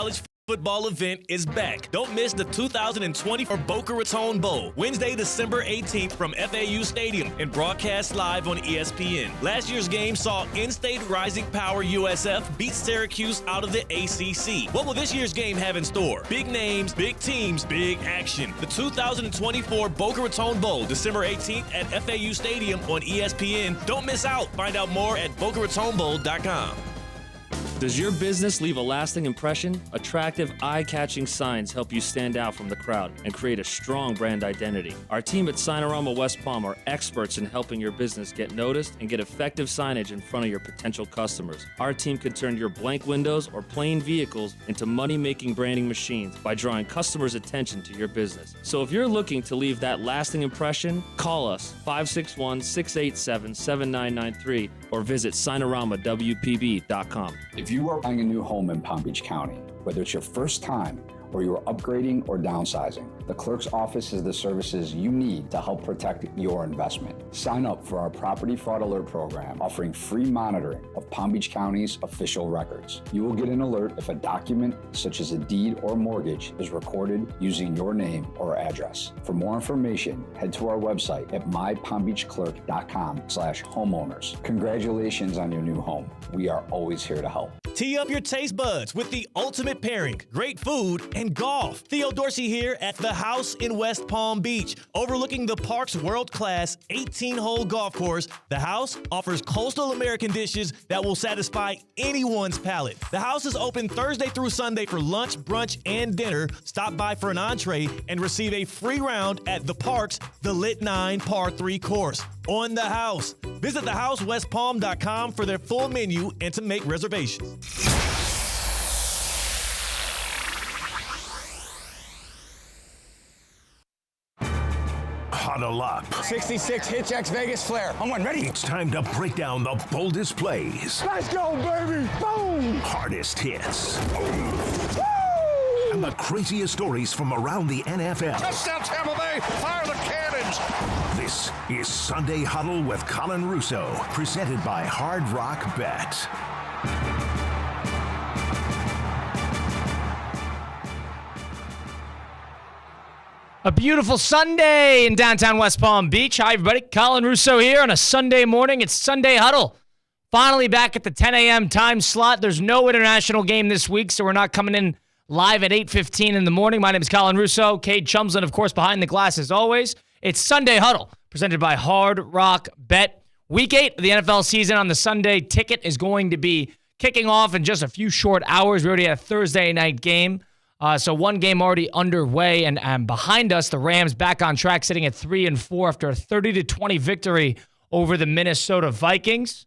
college football event is back. Don't miss the 2024 Boca Raton Bowl, Wednesday, December 18th from FAU Stadium and broadcast live on ESPN. Last year's game saw in-state Rising Power USF beat Syracuse out of the ACC. What will this year's game have in store? Big names, big teams, big action. The 2024 Boca Raton Bowl, December 18th at FAU Stadium on ESPN. Don't miss out. Find out more at BocaRatonBowl.com. Does your business leave a lasting impression? Attractive, eye-catching signs help you stand out from the crowd and create a strong brand identity. Our team at Signorama West Palm are experts in helping your business get noticed and get effective signage in front of your potential customers. Our team can turn your blank windows or plain vehicles into money-making branding machines by drawing customers' attention to your business. So if you're looking to leave that lasting impression, call us 561-687-7993 or visit SignoramawPB.com. If you are buying a new home in Palm Beach County, whether it's your first time or you're upgrading or downsizing, the clerk's office is the services you need to help protect your investment. Sign up for our Property Fraud Alert program, offering free monitoring of Palm Beach County's official records. You will get an alert if a document, such as a deed or mortgage, is recorded using your name or address. For more information, head to our website at mypalmbeachclerk.com/homeowners. Congratulations on your new home. We are always here to help. Tee up your taste buds with the ultimate pairing, great food and golf. Theo Dorsey here at The House in West Palm Beach. Overlooking the park's world-class 18-hole golf course, The House offers coastal American dishes that will satisfy anyone's palate. The House is open Thursday through Sunday for lunch, brunch, and dinner. Stop by for an entree and receive a free round at the park's The Lit 9 Par 3 course. On The House. Visit thehousewestpalm.com for their full menu and to make reservations. Huddle up. 66 Hitch X Vegas Flare. I'm one ready. It's time to break down the boldest plays. Let's go, baby. Boom. Hardest hits. Woo! And the craziest stories from around the NFL. Touchdown, Tampa Bay. Fire the cannons. This is Sunday Huddle with Colin Russo, presented by Hard Rock Bet. A beautiful Sunday in downtown West Palm Beach. Hi, everybody. Colin Russo here on a Sunday morning. It's Sunday Huddle. Finally back at the 10 a.m. time slot. There's no international game this week, so we're not coming in live at 8:15 in the morning. My name is Colin Russo. Cade Chumslin, of course, behind the glass as always. It's Sunday Huddle, presented by Hard Rock Bet. Week 8 of the NFL season on the Sunday ticket is going to be kicking off in just a few short hours. We already had a Thursday night game. So one game already underway, and behind us, the Rams back on track, sitting at 3-4 after a 30-20 victory over the Minnesota Vikings.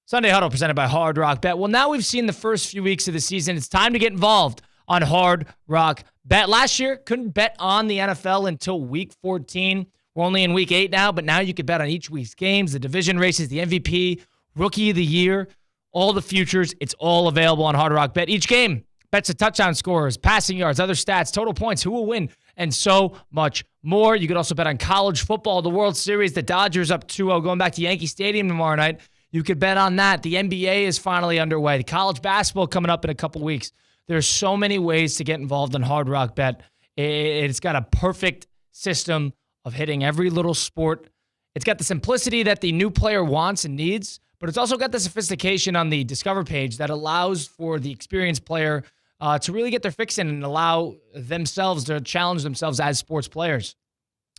Sunday Huddle presented by Hard Rock Bet. Well, now we've seen the first few weeks of the season. It's time to get involved on Hard Rock Bet. Last year, couldn't bet on the NFL until week 14. We're only in week 8 now, but now you can bet on each week's games, the division races, the MVP, Rookie of the Year, all the futures. It's all available on Hard Rock Bet. Each game bets the touchdown scores, passing yards, other stats, total points, who will win, and so much more. You could also bet on college football, the World Series, the Dodgers up 2-0, going back to Yankee Stadium tomorrow night. You could bet on that. The NBA is finally underway. The college basketball coming up in a couple weeks. There's so many ways to get involved in Hard Rock Bet. It's got a perfect system of hitting every little sport. It's got the simplicity that the new player wants and needs, but it's also got the sophistication on the Discover page that allows for the experienced player to really get their fix in and allow themselves to challenge themselves as sports players.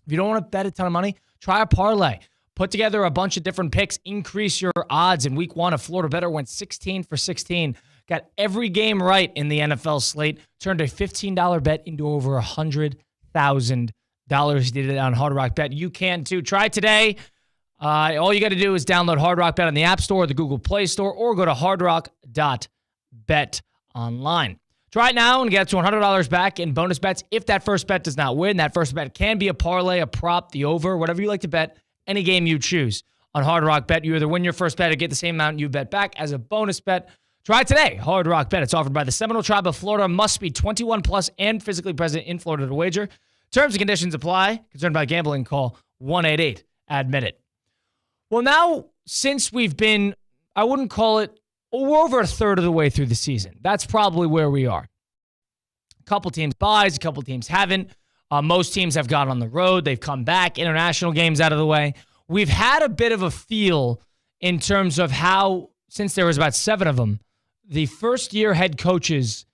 If you don't want to bet a ton of money, try a parlay. Put together a bunch of different picks, increase your odds. In week 1, a Florida bettor went 16 for 16. Got every game right in the NFL slate. Turned a $15 bet into over $100,000. He did it on Hard Rock Bet. You can too. Try it today. All you got to do is download Hard Rock Bet on the App Store or the Google Play Store, or go to hardrock.bet online. Try it now and get to $100 back in bonus bets if that first bet does not win. That first bet can be a parlay, a prop, the over, whatever you like to bet, any game you choose. On Hard Rock Bet, you either win your first bet or get the same amount you bet back as a bonus bet. Try it today. Hard Rock Bet. It's offered by the Seminole Tribe of Florida. Must be 21 plus and physically present in Florida to wager. Terms and conditions apply. Concerned about gambling, call 1-888-ADMIT-IT. Well, now, since we've been, I wouldn't call it we're over a third of the way through the season. That's probably where we are. A couple teams buys, a couple teams haven't. Most teams have gone on the road. They've come back, international games out of the way. We've had a bit of a feel in terms of how, since there was about 7 of them, the first-year head coaches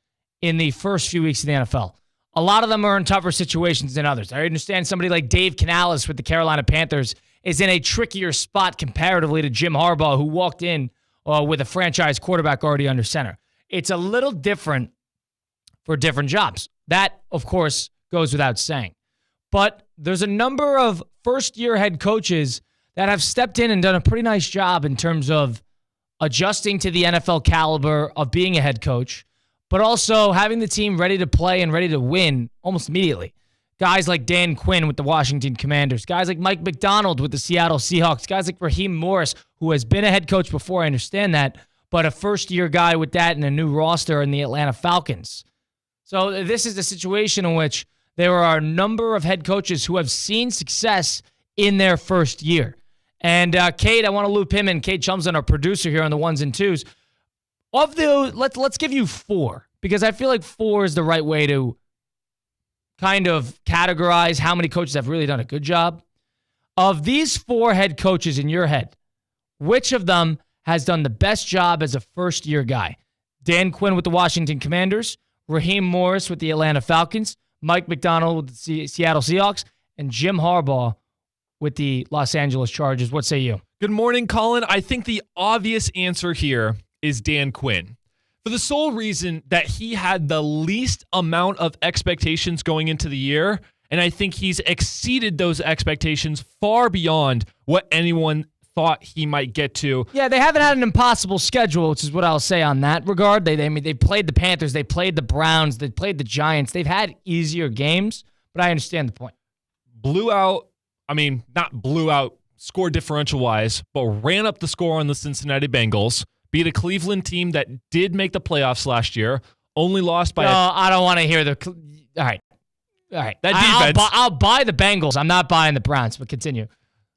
in the first few weeks of the NFL. A lot of them are in tougher situations than others. I understand somebody like Dave Canales with the Carolina Panthers is in a trickier spot comparatively to Jim Harbaugh, who walked in with a franchise quarterback already under center. It's a little different for different jobs. That, of course, goes without saying. But there's a number of first-year head coaches that have stepped in and done a pretty nice job in terms of adjusting to the NFL caliber of being a head coach, but also having the team ready to play and ready to win almost immediately. Guys like Dan Quinn with the Washington Commanders, guys like Mike McDonald with the Seattle Seahawks, guys like Raheem Morris, who has been a head coach before, I understand that, but a first-year guy with that and a new roster in the Atlanta Falcons. So this is a situation in which there are a number of head coaches who have seen success in their first year. And Cade, I want to loop him in. Cade Chumsden, our producer here on the ones and twos. Of those, let's give you 4, because I feel like 4 is the right way to kind of categorize how many coaches have really done a good job. Of these 4 head coaches in your head, which of them has done the best job as a first-year guy? Dan Quinn with the Washington Commanders, Raheem Morris with the Atlanta Falcons, Mike McDonald with the Seattle Seahawks, and Jim Harbaugh with the Los Angeles Chargers. What say you? Good morning, Colin. I think the obvious answer here is Dan Quinn, for the sole reason that he had the least amount of expectations going into the year, and I think he's exceeded those expectations far beyond what anyone thought he might get to. Yeah, they haven't had an impossible schedule, which is what I'll say on that regard. They played the Panthers, they played the Browns, they played the Giants. They've had easier games, but I understand the point. Not blew out score differential-wise, but ran up the score on the Cincinnati Bengals, beat a Cleveland team that did make the playoffs last year, only lost by... I don't want to hear the... All right. That defense... I'll buy the Bengals. I'm not buying the Browns, but continue.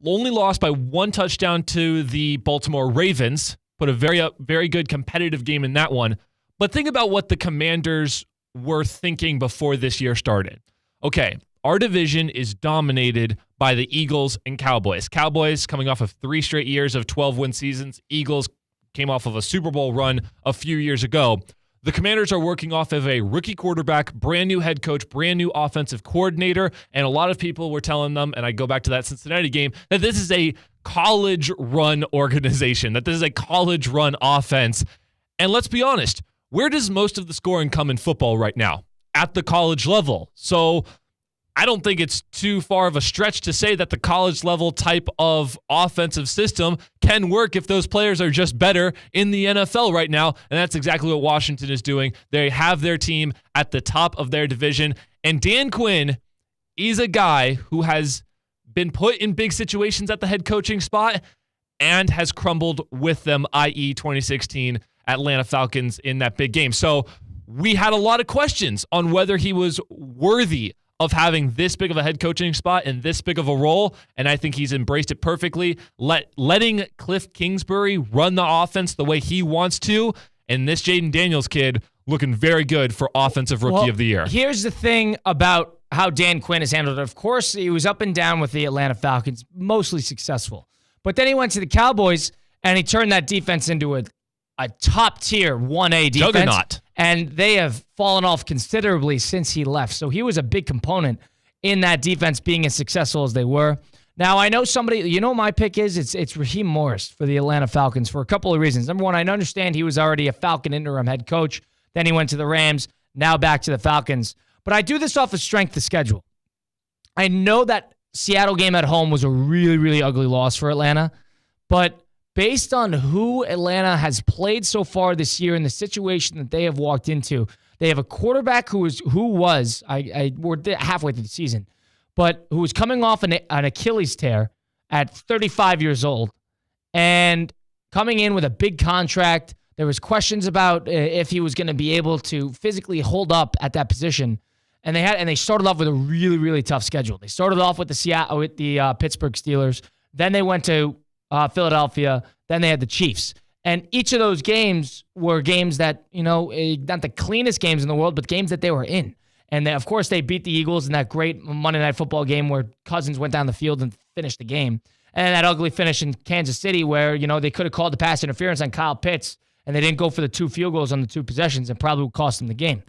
Only lost by 1 touchdown to the Baltimore Ravens. Put a very good competitive game in that one. But think about what the Commanders were thinking before this year started. Okay, our division is dominated by the Eagles and Cowboys. Cowboys coming off of 3 straight years of 12-win seasons. Eagles came off of a Super Bowl run a few years ago. The Commanders are working off of a rookie quarterback, brand new head coach, brand new offensive coordinator, and a lot of people were telling them, and I go back to that Cincinnati game, that this is a college-run organization, that this is a college-run offense. And let's be honest, where does most of the scoring come in football right now? At the college level. So I don't think it's too far of a stretch to say that the college level type of offensive system can work if those players are just better in the NFL right now. And that's exactly what Washington is doing. They have their team at the top of their division. And Dan Quinn is a guy who has been put in big situations at the head coaching spot and has crumbled with them, i.e. 2016 Atlanta Falcons in that big game. So we had a lot of questions on whether he was worthy of having this big of a head coaching spot and this big of a role, and I think he's embraced it perfectly, letting Cliff Kingsbury run the offense the way he wants to, and this Jaden Daniels kid looking very good for Offensive Rookie of the Year. Here's the thing about how Dan Quinn has handled it. Of course, he was up and down with the Atlanta Falcons, mostly successful. But then he went to the Cowboys, and he turned that defense into a top-tier 1A defense. Juggernaut. And they have fallen off considerably since he left. So he was a big component in that defense being as successful as they were. Now, I know my pick is it's Raheem Morris for the Atlanta Falcons for a couple of reasons. Number one, I understand he was already a Falcon interim head coach. Then he went to the Rams, now back to the Falcons. But I do this off of strength of schedule. I know that Seattle game at home was a really, really ugly loss for Atlanta. But based on who Atlanta has played so far this year and the situation that they have walked into, they have a quarterback who was we're halfway through the season, but who was coming off an Achilles tear at 35 years old and coming in with a big contract. There was questions about if he was going to be able to physically hold up at that position, and they started off with a really, really tough schedule. They started off with the Pittsburgh Steelers, then they went to Philadelphia, then they had the Chiefs. And each of those games were games that, not the cleanest games in the world, but games that they were in. And of course, they beat the Eagles in that great Monday Night Football game where Cousins went down the field and finished the game. And that ugly finish in Kansas City where, they could have called the pass interference on Kyle Pitts and they didn't go for the 2 field goals on the 2 possessions and probably would cost them the game.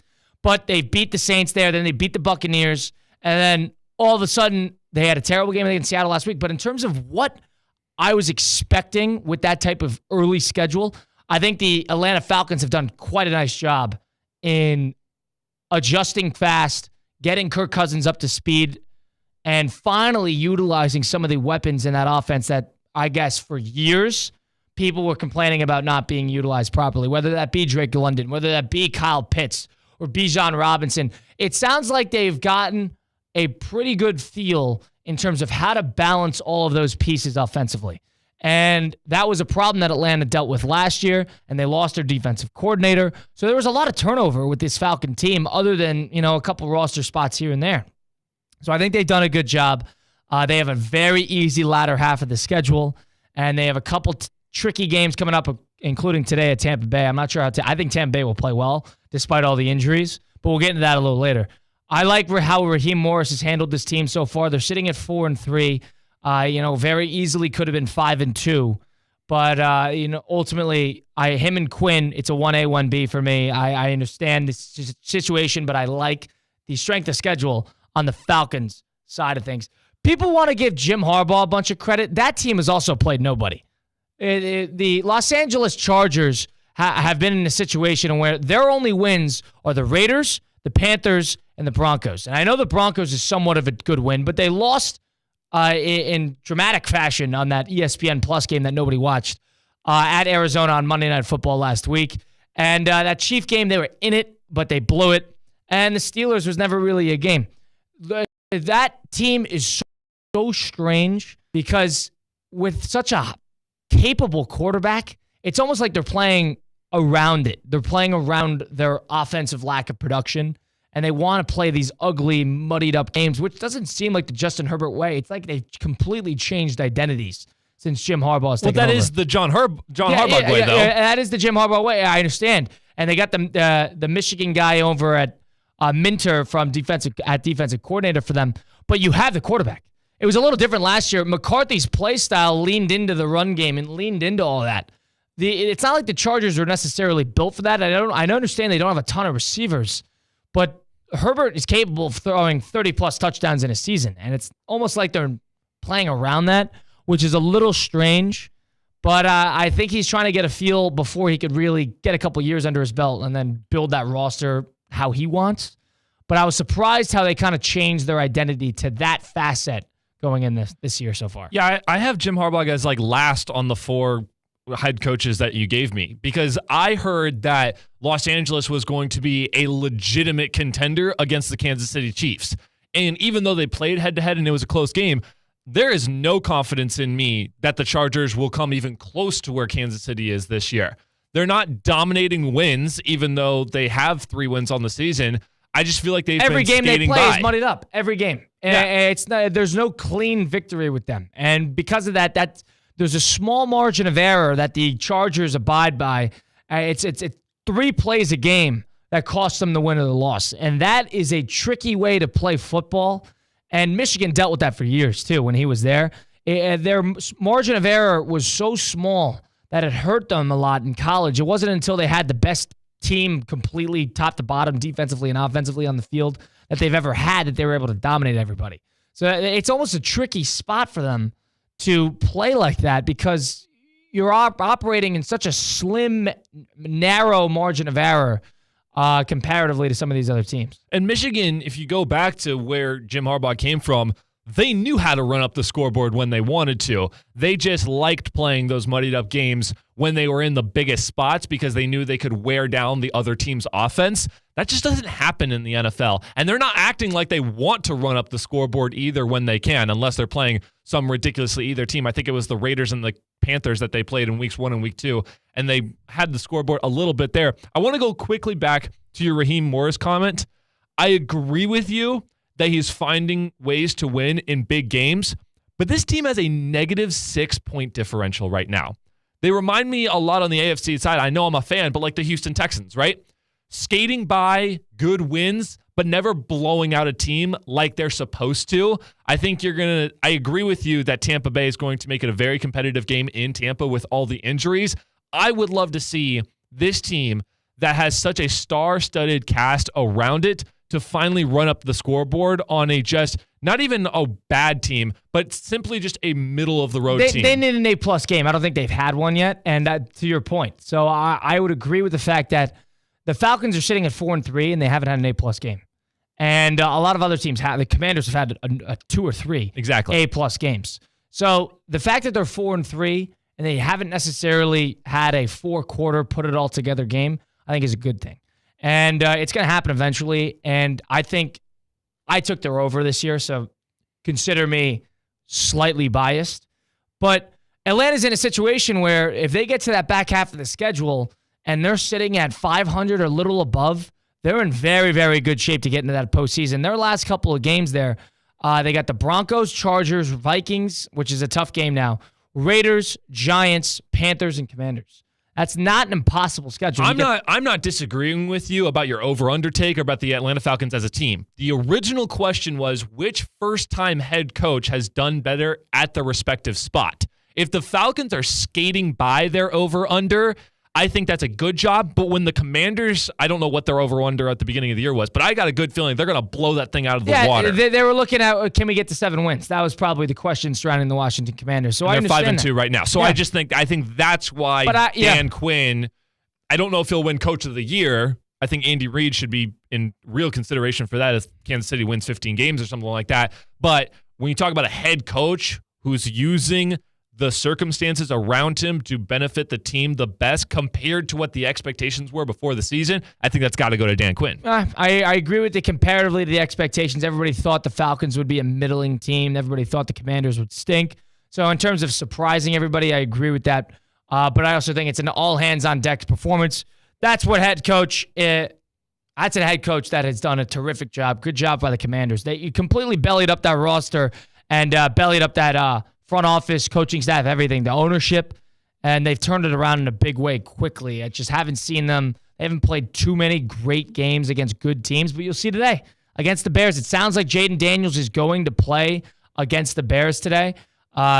But they beat the Saints there. Then they beat the Buccaneers. And then all of a sudden, they had a terrible game against Seattle last week. But in terms of what I was expecting with that type of early schedule, I think the Atlanta Falcons have done quite a nice job in adjusting fast, getting Kirk Cousins up to speed, and finally utilizing some of the weapons in that offense that I guess for years people were complaining about not being utilized properly, whether that be Drake London, whether that be Kyle Pitts or Bijan Robinson. It sounds like they've gotten a pretty good feel in terms of how to balance all of those pieces offensively. And that was a problem that Atlanta dealt with last year, and they lost their defensive coordinator. So there was a lot of turnover with this Falcon team other than, a couple roster spots here and there. So I think they've done a good job. They have a very easy latter half of the schedule, and they have a couple tricky games coming up, including today at Tampa Bay. I'm not sure I think Tampa Bay will play well despite all the injuries, but we'll get into that a little later. I like how Raheem Morris has handled this team so far. They're sitting at 4-3. Very easily could have been 5-2, but ultimately, him and Quinn, it's a 1A, 1B for me. I understand this situation, but I like the strength of schedule on the Falcons side of things. People want to give Jim Harbaugh a bunch of credit. That team has also played nobody. The Los Angeles Chargers have been in a situation where their only wins are the Raiders, the Panthers, and the Broncos. And I know the Broncos is somewhat of a good win, but they lost in dramatic fashion on that ESPN Plus game that nobody watched at Arizona on Monday Night Football last week. And that Chief game, they were in it, but they blew it. And the Steelers was never really a game. That team is so strange because with such a capable quarterback, it's almost like they're playing around it. They're playing around their offensive lack of production, and they want to play these ugly, muddied up games, which doesn't seem like the Justin Herbert way. It's like they've completely changed identities since Jim Harbaugh has taken over. Well, that is the John Harbaugh way, though. Yeah, that is the Jim Harbaugh way. I understand. And they got the Michigan guy over at Minter from defensive coordinator for them. But you have the quarterback. It was a little different last year. McCarthy's play style leaned into the run game and leaned into all that. It's not like the Chargers are necessarily built for that. I understand they don't have a ton of receivers, but Herbert is capable of throwing 30-plus touchdowns in a season, and it's almost like they're playing around that, which is a little strange. But I think he's trying to get a feel before he could really get a couple years under his belt and then build that roster how he wants. But I was surprised how they kind of changed their identity to that facet going in this year so far. Yeah, I have Jim Harbaugh as last on the 4 head coaches that you gave me because I heard that Los Angeles was going to be a legitimate contender against the Kansas City Chiefs. And even though they played head-to-head and it was a close game, there is no confidence in me that the Chargers will come even close to where Kansas City is this year. They're not dominating wins, even though they have 3 wins on the season. I just feel like they've every been game they play by. is muddied up. Every game, there's no clean victory with them, and because of that, there's a small margin of error that the Chargers abide by. It's 3 plays a game that costs them the win or the loss, and that is a tricky way to play football. And Michigan dealt with that for years too when he was there. Their margin of error was so small that it hurt them a lot in college. It wasn't until they had the best team completely top to bottom, defensively and offensively on the field that they've ever had that they were able to dominate everybody. So it's almost a tricky spot for them to play like that because you're operating in such a slim, narrow margin of error comparatively to some of these other teams. And Michigan, if you go back to where Jim Harbaugh came from, they knew how to run up the scoreboard when they wanted to. They just liked playing those muddied up games when they were in the biggest spots because they knew they could wear down the other team's offense. That just doesn't happen in the NFL. And they're not acting like they want to run up the scoreboard either when they can, unless they're playing some ridiculously either team. I think it was the Raiders and the Panthers that they played in weeks 1 and week 2, and they had the scoreboard a little bit there. I want to go quickly back to your Raheem Morris comment. I agree with you that he's finding ways to win in big games, but this team has a negative 6-point differential right now. They remind me a lot on the AFC side. I know I'm a fan, but like the Houston Texans, right? Skating by, good wins, but never blowing out a team like they're supposed to. I think I agree with you that Tampa Bay is going to make it a very competitive game in Tampa with all the injuries. I would love to see this team that has such a star-studded cast around it to finally run up the scoreboard on a just, not even a bad team, but simply just a middle-of-the-road team. They need an A-plus game. I don't think they've had one yet, and that, to your point. So I would agree with the fact that the Falcons are sitting at 4-3, and they haven't had an A-plus game. And a lot of other teams have. The Commanders have had a 2 or 3 A-plus games. So the fact that they're 4-3, and they haven't necessarily had a 4-quarter put-it-all-together game, I think is a good thing. And it's going to happen eventually. And I think I took their over this year, so consider me slightly biased. But Atlanta's in a situation where if they get to that back half of the schedule and they're sitting at 500 or a little above, they're in very, very good shape to get into that postseason. Their last couple of games there, they got the Broncos, Chargers, Vikings, which is a tough game now, Raiders, Giants, Panthers, and Commanders. That's not an impossible schedule. I'm not disagreeing with you about your over-under take or about the Atlanta Falcons as a team. The original question was, which first-time head coach has done better at the respective spot? If the Falcons are skating by their over-under, I think that's a good job. But when the Commanders, I don't know what their over-under at the beginning of the year was, but I got a good feeling they're going to blow that thing out of the water. They were looking at, can we get to 7 wins? That was probably the question surrounding the Washington Commanders. So and I they're understand 5-2 right now. So I think that's why Dan Quinn, I don't know if he'll win Coach of the Year. I think Andy Reid should be in real consideration for that if Kansas City wins 15 games or something like that. But when you talk about a head coach who's using the circumstances around him to benefit the team the best compared to what the expectations were before the season, I think that's got to go to Dan Quinn. I agree with you comparatively to the expectations. Everybody thought the Falcons would be a middling team. Everybody thought the Commanders would stink. So in terms of surprising everybody, I agree with that. But I also think it's an all-hands-on-deck performance. That's what head coach that's a head coach that has done a terrific job. Good job by the Commanders. They completely bellied up that roster and bellied up that front office, coaching staff, everything, the ownership, and they've turned it around in a big way quickly. I just haven't seen them. They haven't played too many great games against good teams, but you'll see today against the Bears. It sounds like Jaden Daniels is going to play against the Bears today,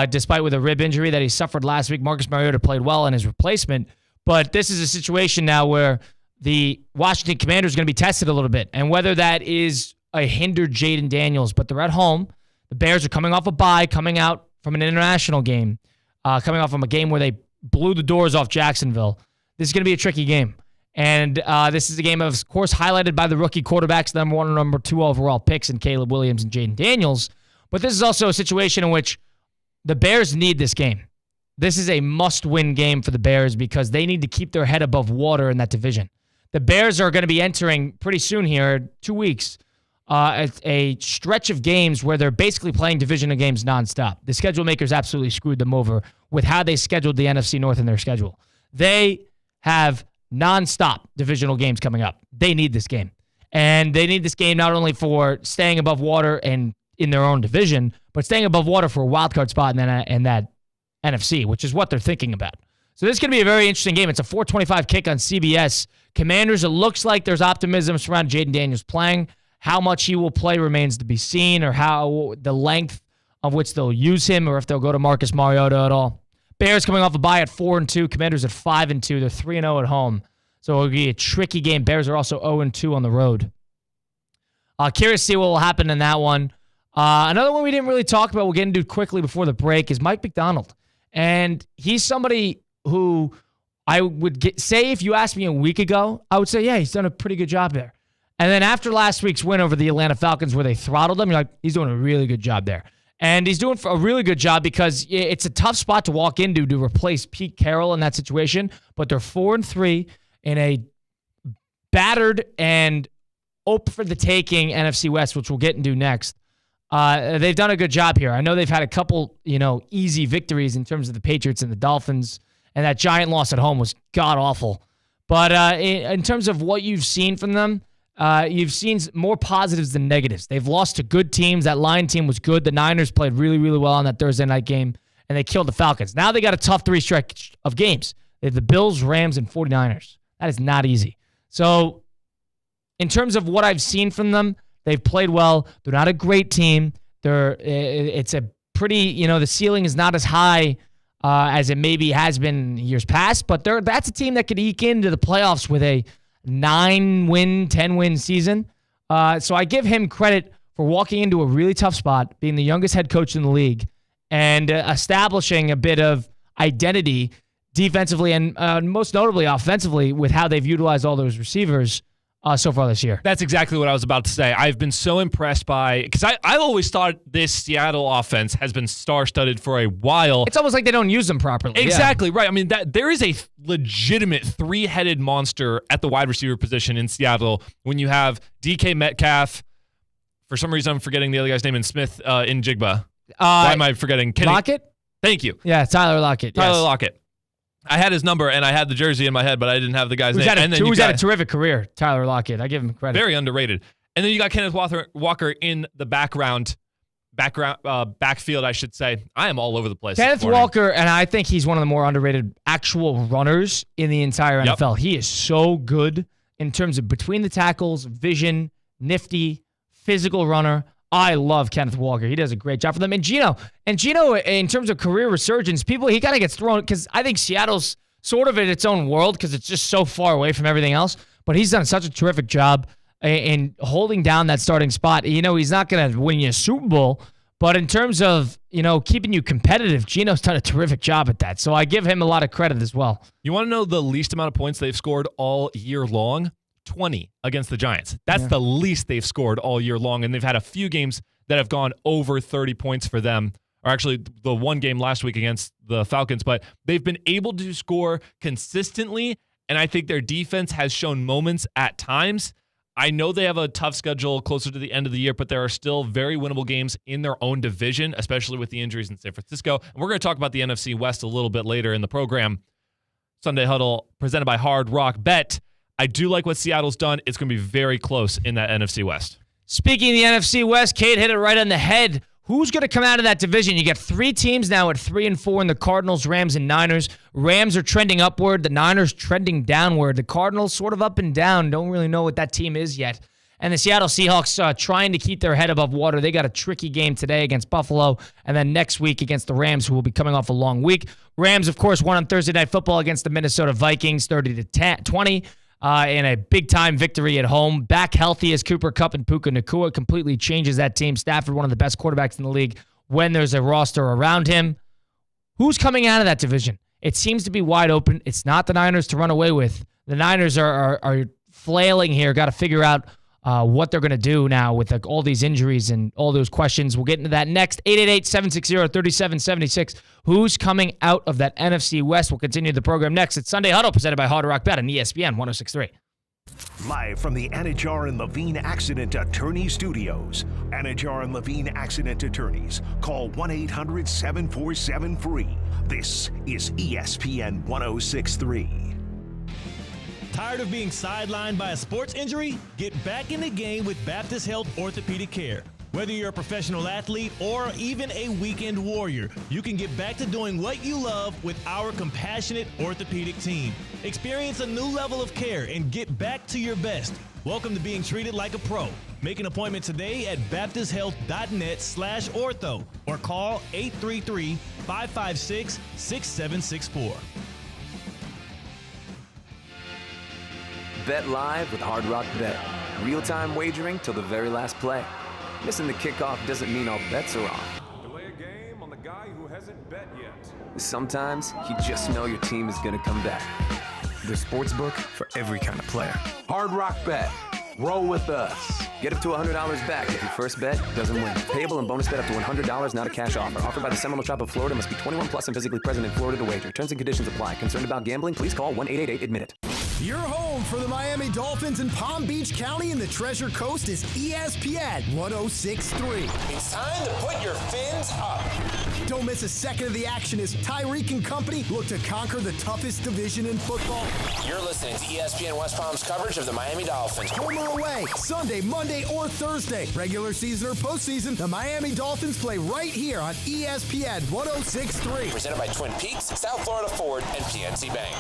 despite with a rib injury that he suffered last week. Marcus Mariota played well in his replacement, but this is a situation now where the Washington Commanders are going to be tested a little bit, and whether that is a hindered Jaden Daniels, but they're at home. The Bears are coming off a bye, coming out from an international game, coming off from a game where they blew the doors off Jacksonville. This is going to be a tricky game. And this is a game, of course, highlighted by the rookie quarterbacks, number 1 and number 2 overall picks in Caleb Williams and Jaden Daniels. But this is also a situation in which the Bears need this game. This is a must-win game for the Bears because they need to keep their head above water in that division. The Bears are going to be entering pretty soon here, 2 weeks, a stretch of games where they're basically playing divisional games nonstop. The schedule makers absolutely screwed them over with how they scheduled the NFC North in their schedule. They have nonstop divisional games coming up. They need this game. And they need this game not only for staying above water and in their own division, but staying above water for a wildcard spot in that NFC, which is what they're thinking about. So this is going to be a very interesting game. It's a 4:25 kick on CBS. Commanders, it looks like there's optimism surrounding Jaden Daniels playing. How much he will play remains to be seen, or how the length of which they'll use him, or if they'll go to Marcus Mariota at all. Bears coming off a bye at 4-2. Commanders at 5-2. They're 3-0 at home. So it'll be a tricky game. Bears are also 0-2 on the road. Curious to see what will happen in that one. Another one we didn't really talk about, we'll get into quickly before the break, is Mike McDonald. And he's somebody who I would say if you asked me a week ago, I would say, yeah, he's done a pretty good job there. And then after last week's win over the Atlanta Falcons where they throttled them, you're like, he's doing a really good job there. And he's doing a really good job because it's a tough spot to walk into to replace Pete Carroll in that situation. But they're 4-3 in a battered and open for the taking NFC West, which we'll get into next. They've done a good job here. I know they've had a couple, easy victories in terms of the Patriots and the Dolphins, and that giant loss at home was god-awful. But in terms of what you've seen from them, you've seen more positives than negatives. They've lost to good teams. That Lion team was good. The Niners played really, really well on that Thursday night game. and they killed the Falcons. Now they got a tough 3 stretch of games. They have the Bills, Rams, and 49ers. That is not easy. So in terms of what I've seen from them, they've played well. They're not a great team. It's a pretty, the ceiling is not as high as it maybe has been in years past, but that's a team that could eke into the playoffs with a 9-win, 10-win season. So I give him credit for walking into a really tough spot, being the youngest head coach in the league, and establishing a bit of identity defensively and most notably offensively with how they've utilized all those receivers so far this year. That's exactly what I was about to say. I've been so impressed by, because I always thought this Seattle offense has been star-studded for a while. It's almost like they don't use them properly. Exactly, right. I mean, there is a legitimate 3-headed monster at the wide receiver position in Seattle when you have DK Metcalf. For some reason, I'm forgetting the other guy's name in Smith in Jigba. Why am I forgetting? Lockett? Thank you. Yeah, Tyler Lockett. Tyler Lockett. I had his number and I had the jersey in my head, but I didn't have the guy's name. Who's had a terrific career, Tyler Lockett. I give him credit. Very underrated. And then you got Kenneth Walker in the backfield, I should say. I am all over the place. Kenneth Walker, and I think he's one of the more underrated actual runners in the entire NFL. He is so good in terms of between the tackles, vision, nifty, physical runner. I love Kenneth Walker. He does a great job for them. And Gino, in terms of career resurgence, he kind of gets thrown because I think Seattle's sort of in its own world because it's just so far away from everything else. But he's done such a terrific job in holding down that starting spot. He's not going to win you a Super Bowl, but in terms of, keeping you competitive, Gino's done a terrific job at that. So I give him a lot of credit as well. You want to know the least amount of points they've scored all year long? 20 against the Giants. That's the least they've scored all year long, and they've had a few games that have gone over 30 points for them, or actually the one game last week against the Falcons, but they've been able to score consistently, and I think their defense has shown moments at times. I know they have a tough schedule closer to the end of the year, but there are still very winnable games in their own division, especially with the injuries in San Francisco. And we're going to talk about the NFC West a little bit later in the program. Sunday Huddle presented by Hard Rock Bet. I do like what Seattle's done. It's going to be very close in that NFC West. Speaking of the NFC West, Kate hit it right on the head. Who's going to come out of that division? You got 3 teams now at 3-4 in the Cardinals, Rams, and Niners. Rams are trending upward. The Niners trending downward. The Cardinals sort of up and down. Don't really know what that team is yet. And the Seattle Seahawks trying to keep their head above water. They got a tricky game today against Buffalo, and then next week against the Rams, who will be coming off a long week. Rams, of course, won on Thursday Night Football against the Minnesota Vikings, 30-20. In a big-time victory at home. Back healthy as Cooper Kupp and Puka Nacua completely changes that team. Stafford, one of the best quarterbacks in the league when there's a roster around him. Who's coming out of that division? It seems to be wide open. It's not the Niners to run away with. The Niners are flailing here. Got to figure out what they're going to do now with all these injuries and all those questions. We'll get into that next. 888-760-3776. Who's coming out of that NFC West? We'll continue the program next. It's Sunday Huddle presented by Hard Rock Bet on ESPN 106.3. Live from the Anajar and Levine Accident Attorney Studios. Anajar and Levine Accident Attorneys. Call 1-800-747-FREE. This is ESPN 106.3. Tired of being sidelined by a sports injury? Get back in the game with Baptist Health Orthopedic Care. Whether you're a professional athlete or even a weekend warrior, you can get back to doing what you love with our compassionate orthopedic team. Experience a new level of care and get back to your best. Welcome to being treated like a pro. Make an appointment today at baptisthealth.net/ortho or call 833-556-6764. Bet live with Hard Rock Bet. Real-time wagering till the very last play. Missing the kickoff doesn't mean all bets are off. Delay a game on the guy who hasn't bet yet. Sometimes you just know your team is going to come back. The Sportsbook for every kind of player. Hard Rock Bet. Roll with us. Get up to $100 back if your first bet doesn't win. Payable and bonus bet up to $100, not a cash offer. Offered by the Seminole Tribe of Florida. Must be 21 plus and physically present in Florida to wager. Terms and conditions apply. Concerned about gambling? Please call 1-888-ADMIT-IT. Your home for the Miami Dolphins in Palm Beach County and the Treasure Coast is ESPN 106.3. It's time to put your fins up. Don't miss a second of the action as Tyreek and company look to conquer the toughest division in football. You're listening to ESPN West Palm's coverage of the Miami Dolphins. Home or away, Sunday, Monday, or Thursday. Regular season or postseason, the Miami Dolphins play right here on ESPN 106.3. Presented by Twin Peaks, South Florida Ford, and PNC Bank.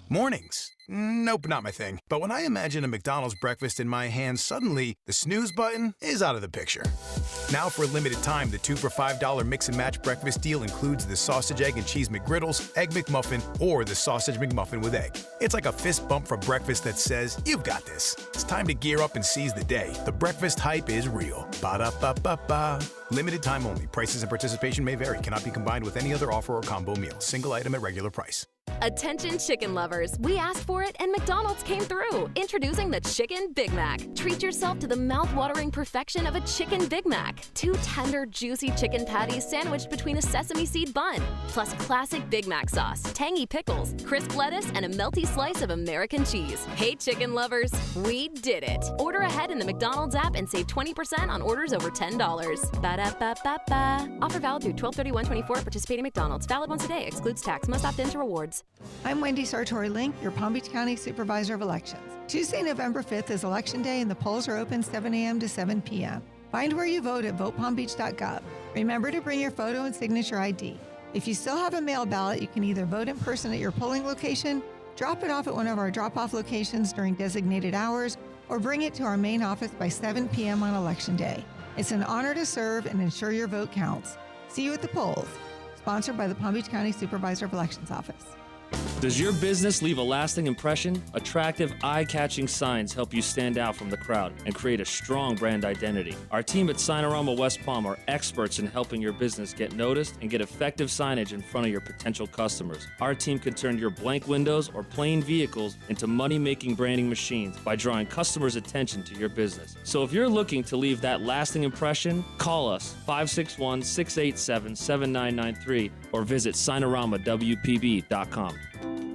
Mornings. Nope, not my thing. But when I imagine a McDonald's breakfast in my hand, suddenly the snooze button is out of the picture. Now for a limited time, the 2 for $5 mix and match breakfast deal includes the sausage, egg, and cheese McGriddles, egg McMuffin, or the sausage McMuffin with egg. It's like a fist bump for breakfast that says, you've got this. It's time to gear up and seize the day. The breakfast hype is real. Ba-da-ba-ba-ba. Limited time only. Prices and participation may vary. Cannot be combined with any other offer or combo meal. Single item at regular price. Attention chicken lovers, we asked for it and McDonald's came through. Introducing the Chicken Big Mac. Treat yourself to the mouth-watering perfection of a Chicken Big Mac. 2 tender, juicy chicken patties sandwiched between a sesame seed bun, plus classic Big Mac sauce, tangy pickles, crisp lettuce, and a melty slice of American cheese. Hey chicken lovers, we did it. Order ahead in the McDonald's app and save 20% on orders over $10. Ba-da-ba-ba-ba. Offer valid through 12/31/24. Participating McDonald's. Valid once a day. Excludes tax. Must opt into rewards. I'm Wendy Sartori-Link, your Palm Beach County Supervisor of Elections. Tuesday, November 5th is Election Day and the polls are open 7 a.m. to 7 p.m. Find where you vote at votepalmbeach.gov. Remember to bring your photo and signature ID. If you still have a mail ballot, you can either vote in person at your polling location, drop it off at one of our drop-off locations during designated hours, or bring it to our main office by 7 p.m. on Election Day. It's an honor to serve and ensure your vote counts. See you at the polls. Sponsored by the Palm Beach County Supervisor of Elections Office. Does your business leave a lasting impression? Attractive, eye-catching signs help you stand out from the crowd and create a strong brand identity. Our team at Signorama West Palm are experts in helping your business get noticed and get effective signage in front of your potential customers. Our team can turn your blank windows or plain vehicles into money-making branding machines by drawing customers' attention to your business. So if you're looking to leave that lasting impression, call us 561-687-7993 or visit signoramawpb.com.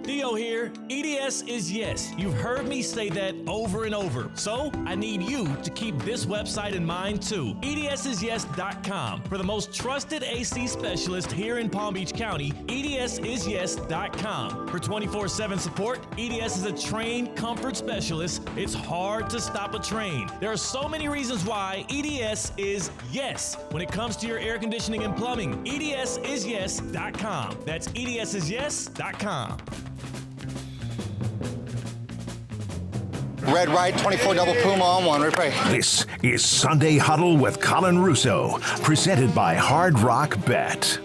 Theo here. EDS is yes. You've heard me say that over and over. So I need you to keep this website in mind too. EDSisyes.com. For the most trusted AC specialist here in Palm Beach County, EDSisyes.com. For 24/7 support, EDS is a trained comfort specialist. It's hard to stop a train. There are so many reasons why EDS is yes when it comes to your air conditioning and plumbing. EDSisyes.com. That's EDSisyes.com. Red right, 24 double Puma on one. Replay. This is Sunday Huddle with Colin Russo, presented by Hard Rock Bet.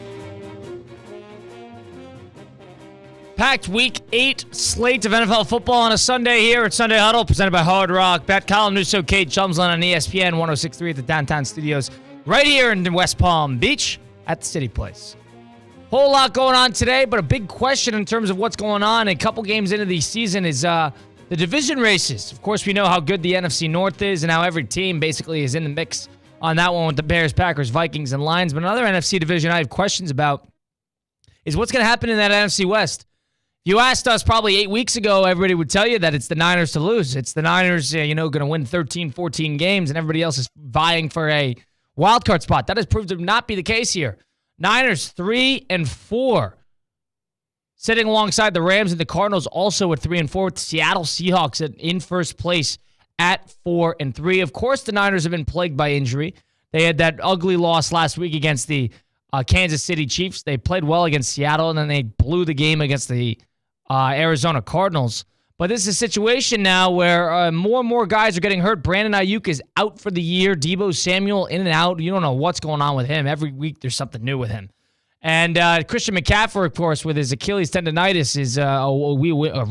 Packed Week 8 slate of NFL football on a Sunday here at Sunday Huddle, presented by Hard Rock Bet. Colin Russo, Kate Chumsland on ESPN 106.3 at the downtown studios, right here in West Palm Beach at the City Place. Whole lot going on today, but a big question in terms of what's going on a couple games into the season is the division races. Of course, we know how good the NFC North is and how every team basically is in the mix on that one with the Bears, Packers, Vikings, and Lions. But another NFC division I have questions about is what's going to happen in that NFC West. If you asked us probably 8 weeks ago, everybody would tell you that it's the Niners to lose. It's the Niners, going to win 13, 14 games, and everybody else is vying for a wild card spot. That has proved to not be the case here. Niners 3-4. Sitting alongside the Rams and the Cardinals also at 3-4, with the Seattle Seahawks in first place at 4-3. Of course, the Niners have been plagued by injury. They had that ugly loss last week against the Kansas City Chiefs. They played well against Seattle, and then they blew the game against the Arizona Cardinals. But this is a situation now where more and more guys are getting hurt. Brandon Ayuk is out for the year. Deebo Samuel in and out. You don't know what's going on with him. Every week there's something new with him. And Christian McCaffrey, of course, with his Achilles tendonitis,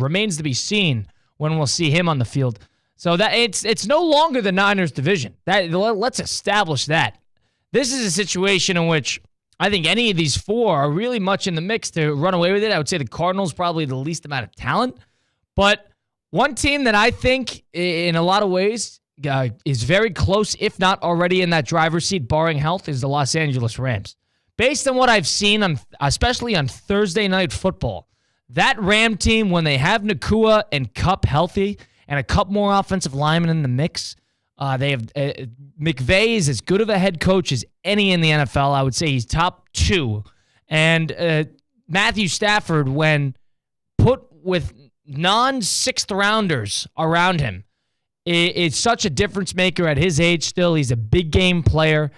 remains to be seen when we'll see him on the field. So that it's no longer the Niners division. Let's establish that. This is a situation in which I think any of these four are really much in the mix to run away with it. I would say the Cardinals probably the least amount of talent. But one team that I think in a lot of ways is very close, if not already in that driver's seat, barring health, is the Los Angeles Rams. Based on what I've seen, especially on Thursday Night Football, that Ram team, when they have Nakua and Kupp healthy and a couple more offensive linemen in the mix, they have McVay is as good of a head coach as any in the NFL. I would say he's top 2. And Matthew Stafford, when put with non-sixth rounders around him, is such a difference maker at his age still. He's a big game player.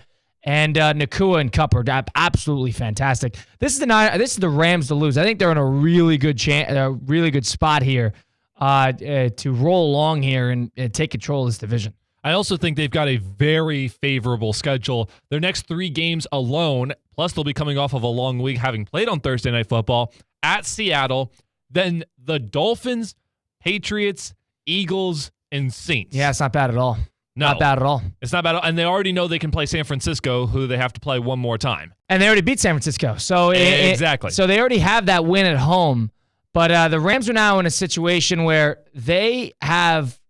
And Nakua and Kupp are absolutely fantastic. This is the Rams to lose. I think they're in a really good spot here to roll along here and take control of this division. I also think they've got a very favorable schedule. Their next 3 games alone, plus they'll be coming off of a long week having played on Thursday Night Football at Seattle, then the Dolphins, Patriots, Eagles, and Saints. Yeah, it's not bad at all. No, not bad at all. It's not bad. And they already know they can play San Francisco, who they have to play one more time. And they already beat San Francisco. So exactly. So they already have that win at home. But the Rams are now in a situation where they have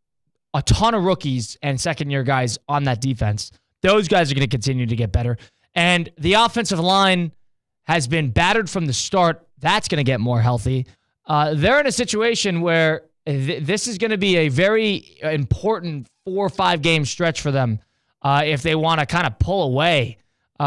a ton of rookies and second-year guys on that defense. Those guys are going to continue to get better. And the offensive line has been battered from the start. That's going to get more healthy. They're in a situation where this is going to be a very important 4 or 5 game stretch for them if they want to kind of pull away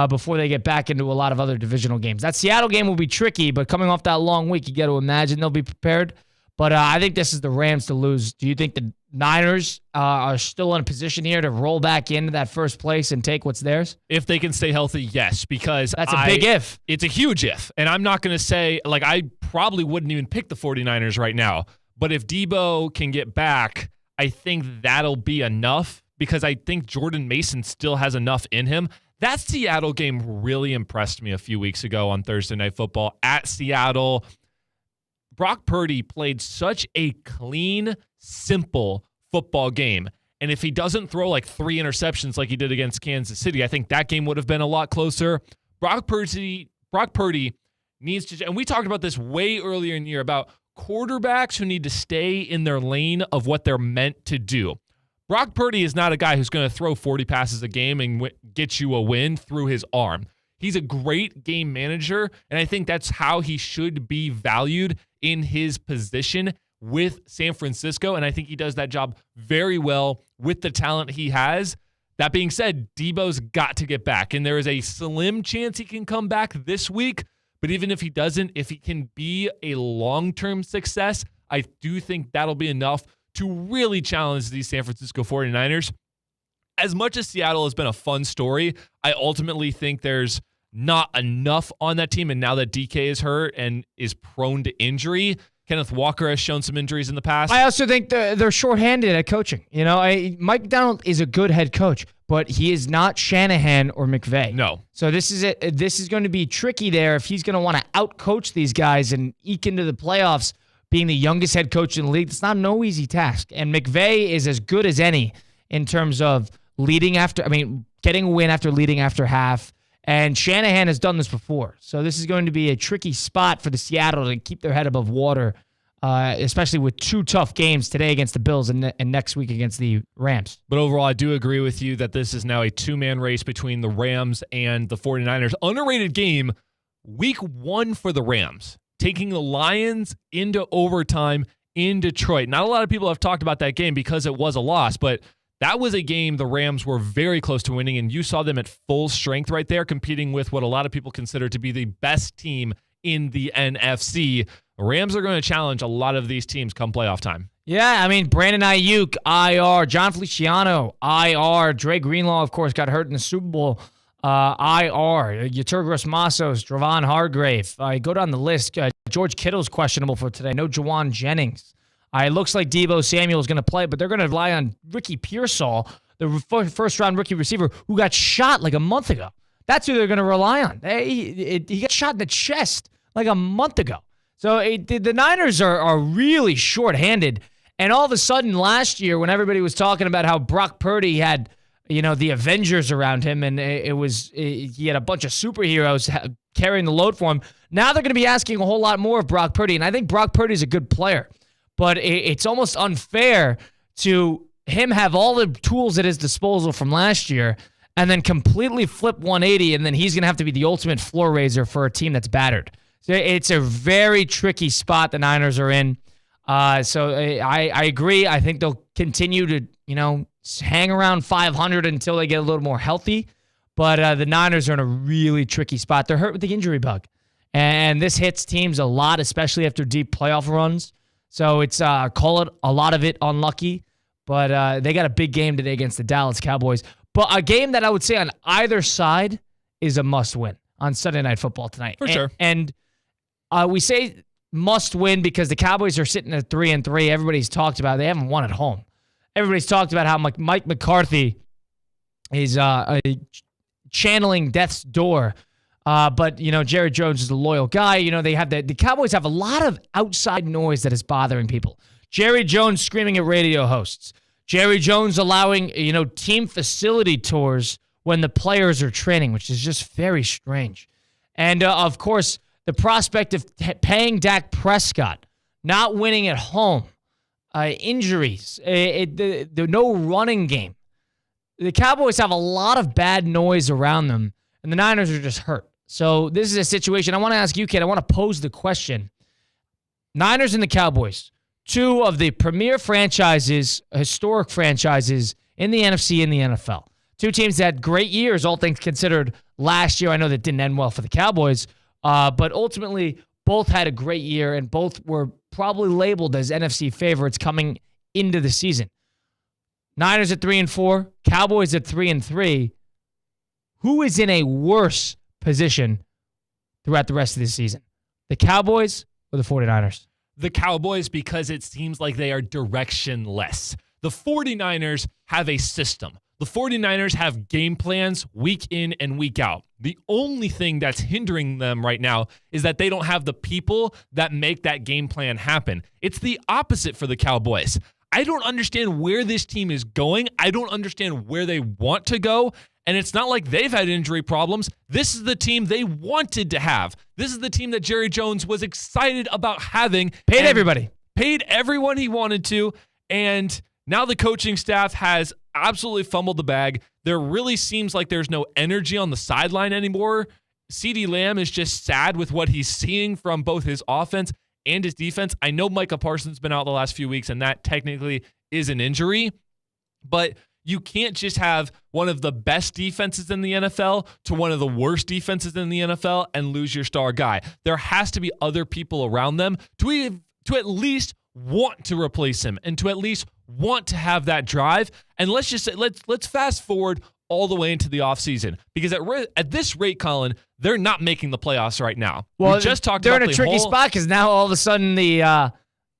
before they get back into a lot of other divisional games. That Seattle game will be tricky, but coming off that long week, you got to imagine they'll be prepared. But I think this is the Rams to lose. Do you think the Niners are still in a position here to roll back into that first place and take what's theirs? If they can stay healthy, yes, because that's a big if. It's a huge if. And I'm not going to say, I probably wouldn't even pick the 49ers right now. But if Debo can get back, I think that'll be enough because I think Jordan Mason still has enough in him. That Seattle game really impressed me a few weeks ago on Thursday Night Football at Seattle. Brock Purdy played such a clean, simple football game. And if he doesn't throw 3 interceptions like he did against Kansas City, I think that game would have been a lot closer. Brock Purdy needs to, and we talked about this way earlier in the year about quarterbacks who need to stay in their lane of what they're meant to do. Brock Purdy is not a guy who's going to throw 40 passes a game and get you a win through his arm. He's a great game manager, and I think that's how he should be valued in his position with San Francisco, and I think he does that job very well with the talent he has. That being said, Debo's got to get back, and there is a slim chance he can come back this week, but even if he doesn't, if he can be a long-term success, I do think that'll be enough to really challenge these San Francisco 49ers. As much as Seattle has been a fun story, I ultimately think there's not enough on that team, and now that DK is hurt and is prone to injury, Kenneth Walker has shown some injuries in the past. I also think they're shorthanded at coaching. Mike McDonald is a good head coach, but he is not Shanahan or McVay. No. So this is going to be tricky there if he's going to want to out-coach these guys and eke into the playoffs being the youngest head coach in the league. It's not no easy task. And McVay is as good as any in terms of getting a win after leading after half. And Shanahan has done this before. So this is going to be a tricky spot for the Seattle to keep their head above water, especially with 2 tough games today against the Bills and next week against the Rams. But overall, I do agree with you that this is now a 2-man race between the Rams and the 49ers. Underrated game, week 1 for the Rams, taking the Lions into overtime in Detroit. Not a lot of people have talked about that game because it was a loss, but that was a game the Rams were very close to winning, and you saw them at full strength right there, competing with what a lot of people consider to be the best team in the NFC. The Rams are going to challenge a lot of these teams come playoff time. Yeah, Brandon Ayuk, IR. John Feliciano, IR. Dre Greenlaw, of course, got hurt in the Super Bowl. IR. Yeturgos Massos, Dravon Hargrave. I go down the list. George Kittle's questionable for today. No Jawan Jennings. It looks like Deebo Samuel is going to play, but they're going to rely on Ricky Pearsall, the first-round rookie receiver who got shot a month ago. That's who they're going to rely on. He got shot in the chest a month ago. So the Niners are really short-handed. And all of a sudden last year when everybody was talking about how Brock Purdy had, the Avengers around him and he had a bunch of superheroes carrying the load for him, now they're going to be asking a whole lot more of Brock Purdy. And I think Brock Purdy's a good player. But it's almost unfair to him have all the tools at his disposal from last year and then completely flip 180, and then he's going to have to be the ultimate floor raiser for a team that's battered. So it's a very tricky spot the Niners are in. So I agree. I think they'll continue to, hang around 500 until they get a little more healthy. But the Niners are in a really tricky spot. They're hurt with the injury bug. And this hits teams a lot, especially after deep playoff runs. So it's, call it a lot of it unlucky. But they got a big game today against the Dallas Cowboys. But a game that I would say on either side is a must-win on Sunday Night Football tonight. For sure. And we say must-win because the Cowboys are sitting at 3-3. Everybody's talked about it. They haven't won at home. Everybody's talked about how Mike McCarthy is channeling death's door. But, Jerry Jones is a loyal guy. They have the Cowboys have a lot of outside noise that is bothering people. Jerry Jones screaming at radio hosts. Jerry Jones allowing, team facility tours when the players are training, which is just very strange. And, of course, the prospect of paying Dak Prescott, not winning at home, injuries, the no running game. The Cowboys have a lot of bad noise around them, and the Niners are just hurt. So this is a situation. I want to ask you, kid, I want to pose the question. Niners and the Cowboys, two of the premier franchises, historic franchises in the NFC and the NFL. Two teams that had great years, all things considered, last year. I know that didn't end well for the Cowboys, but ultimately both had a great year and both were probably labeled as NFC favorites coming into the season. Niners at 3-4, Cowboys at 3-3. Who is in a worse position throughout the rest of the season? The Cowboys or the 49ers? The Cowboys, because it seems like they are directionless. The 49ers have a system. The 49ers have game plans week in and week out. The only thing that's hindering them right now is that they don't have the people that make that game plan happen. It's the opposite for the Cowboys. I don't understand where this team is going. I don't understand where they want to go. And it's not like they've had injury problems. This is the team they wanted to have. This is the team that Jerry Jones was excited about having. Paid everybody. Paid everyone he wanted to. And now the coaching staff has absolutely fumbled the bag. There really seems like there's no energy on the sideline anymore. CeeDee Lamb is just sad with what he's seeing from both his offense and his defense. I know Micah Parsons has been out the last few weeks, and that technically is an injury. But you can't just have one of the best defenses in the NFL to one of the worst defenses in the NFL and lose your star guy. There has to be other people around them to at least want to replace him and to at least want to have that drive. And let's just say, let's fast forward all the way into the offseason, because at this rate, Colin, they're not making the playoffs right now. Well, we just talked they're about in a tricky spot because now all of a sudden the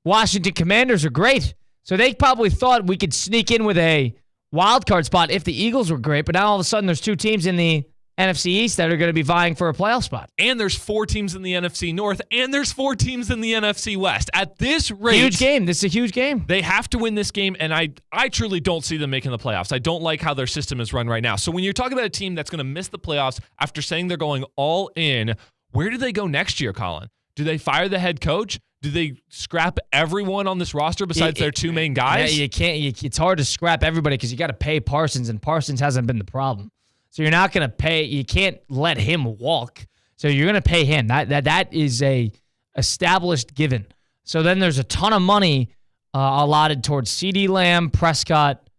Washington Commanders are great. So they probably thought we could sneak in with a wild card spot if the Eagles were great, but now all of a sudden there's two teams in the NFC East that are going to be vying for a playoff spot. And there's 4 teams in the NFC North, and there's 4 teams in the NFC West. At this rate, huge game. This is a huge game. They have to win this game, and I truly don't see them making the playoffs. I don't like how their system is run right now. So when you're talking about a team that's going to miss the playoffs after saying they're going all in, where do they go next year, Colin? Do they fire the head coach? Do they scrap everyone on this roster besides their 2 main guys? Yeah, you can't. It's hard to scrap everybody because you got to pay Parsons, and Parsons hasn't been the problem. So you're not going to pay. You can't let him walk. So you're going to pay him. That is a established given. So then there's a ton of money allotted towards CeeDee Lamb, Prescott,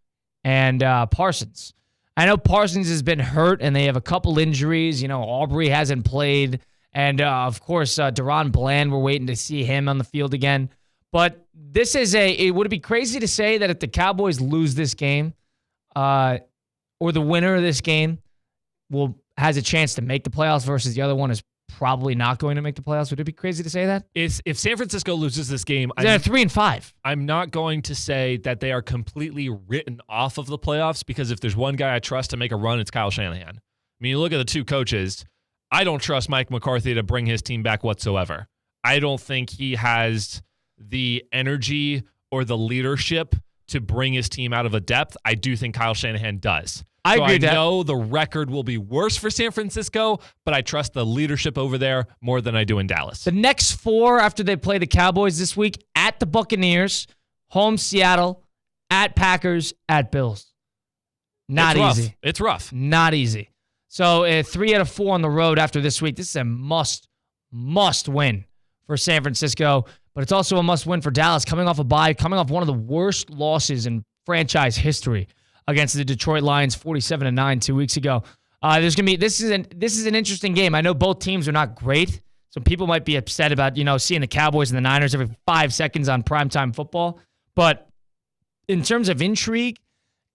and Parsons. I know Parsons has been hurt, and they have a couple injuries. Aubrey hasn't played. And, of course, Deron Bland, we're waiting to see him on the field again. But this is would it be crazy to say that if the Cowboys lose this game or the winner of this game has a chance to make the playoffs versus the other one is probably not going to make the playoffs? Would it be crazy to say that? If San Francisco loses this game, they're 3-5. I'm not going to say that they are completely written off of the playoffs, because if there's one guy I trust to make a run, it's Kyle Shanahan. I mean, you look at the two coaches. I don't trust Mike McCarthy to bring his team back whatsoever. I don't think he has the energy or the leadership to bring his team out of a depth. I do think Kyle Shanahan does. I agree with that. I know the record will be worse for San Francisco, but I trust the leadership over there more than I do in Dallas. The next 4 after they play the Cowboys this week, at the Buccaneers, home Seattle, at Packers, at Bills. Not easy. It's rough. Not easy. So 3 out of 4 on the road after this week. This is a must must-win for San Francisco, but it's also a must-win for Dallas, coming off a bye, coming off one of the worst losses in franchise history against the Detroit Lions, 47-9 2 weeks ago. This is an interesting game. I know both teams are not great, so people might be upset about seeing the Cowboys and the Niners every 5 seconds on primetime football. But in terms of intrigue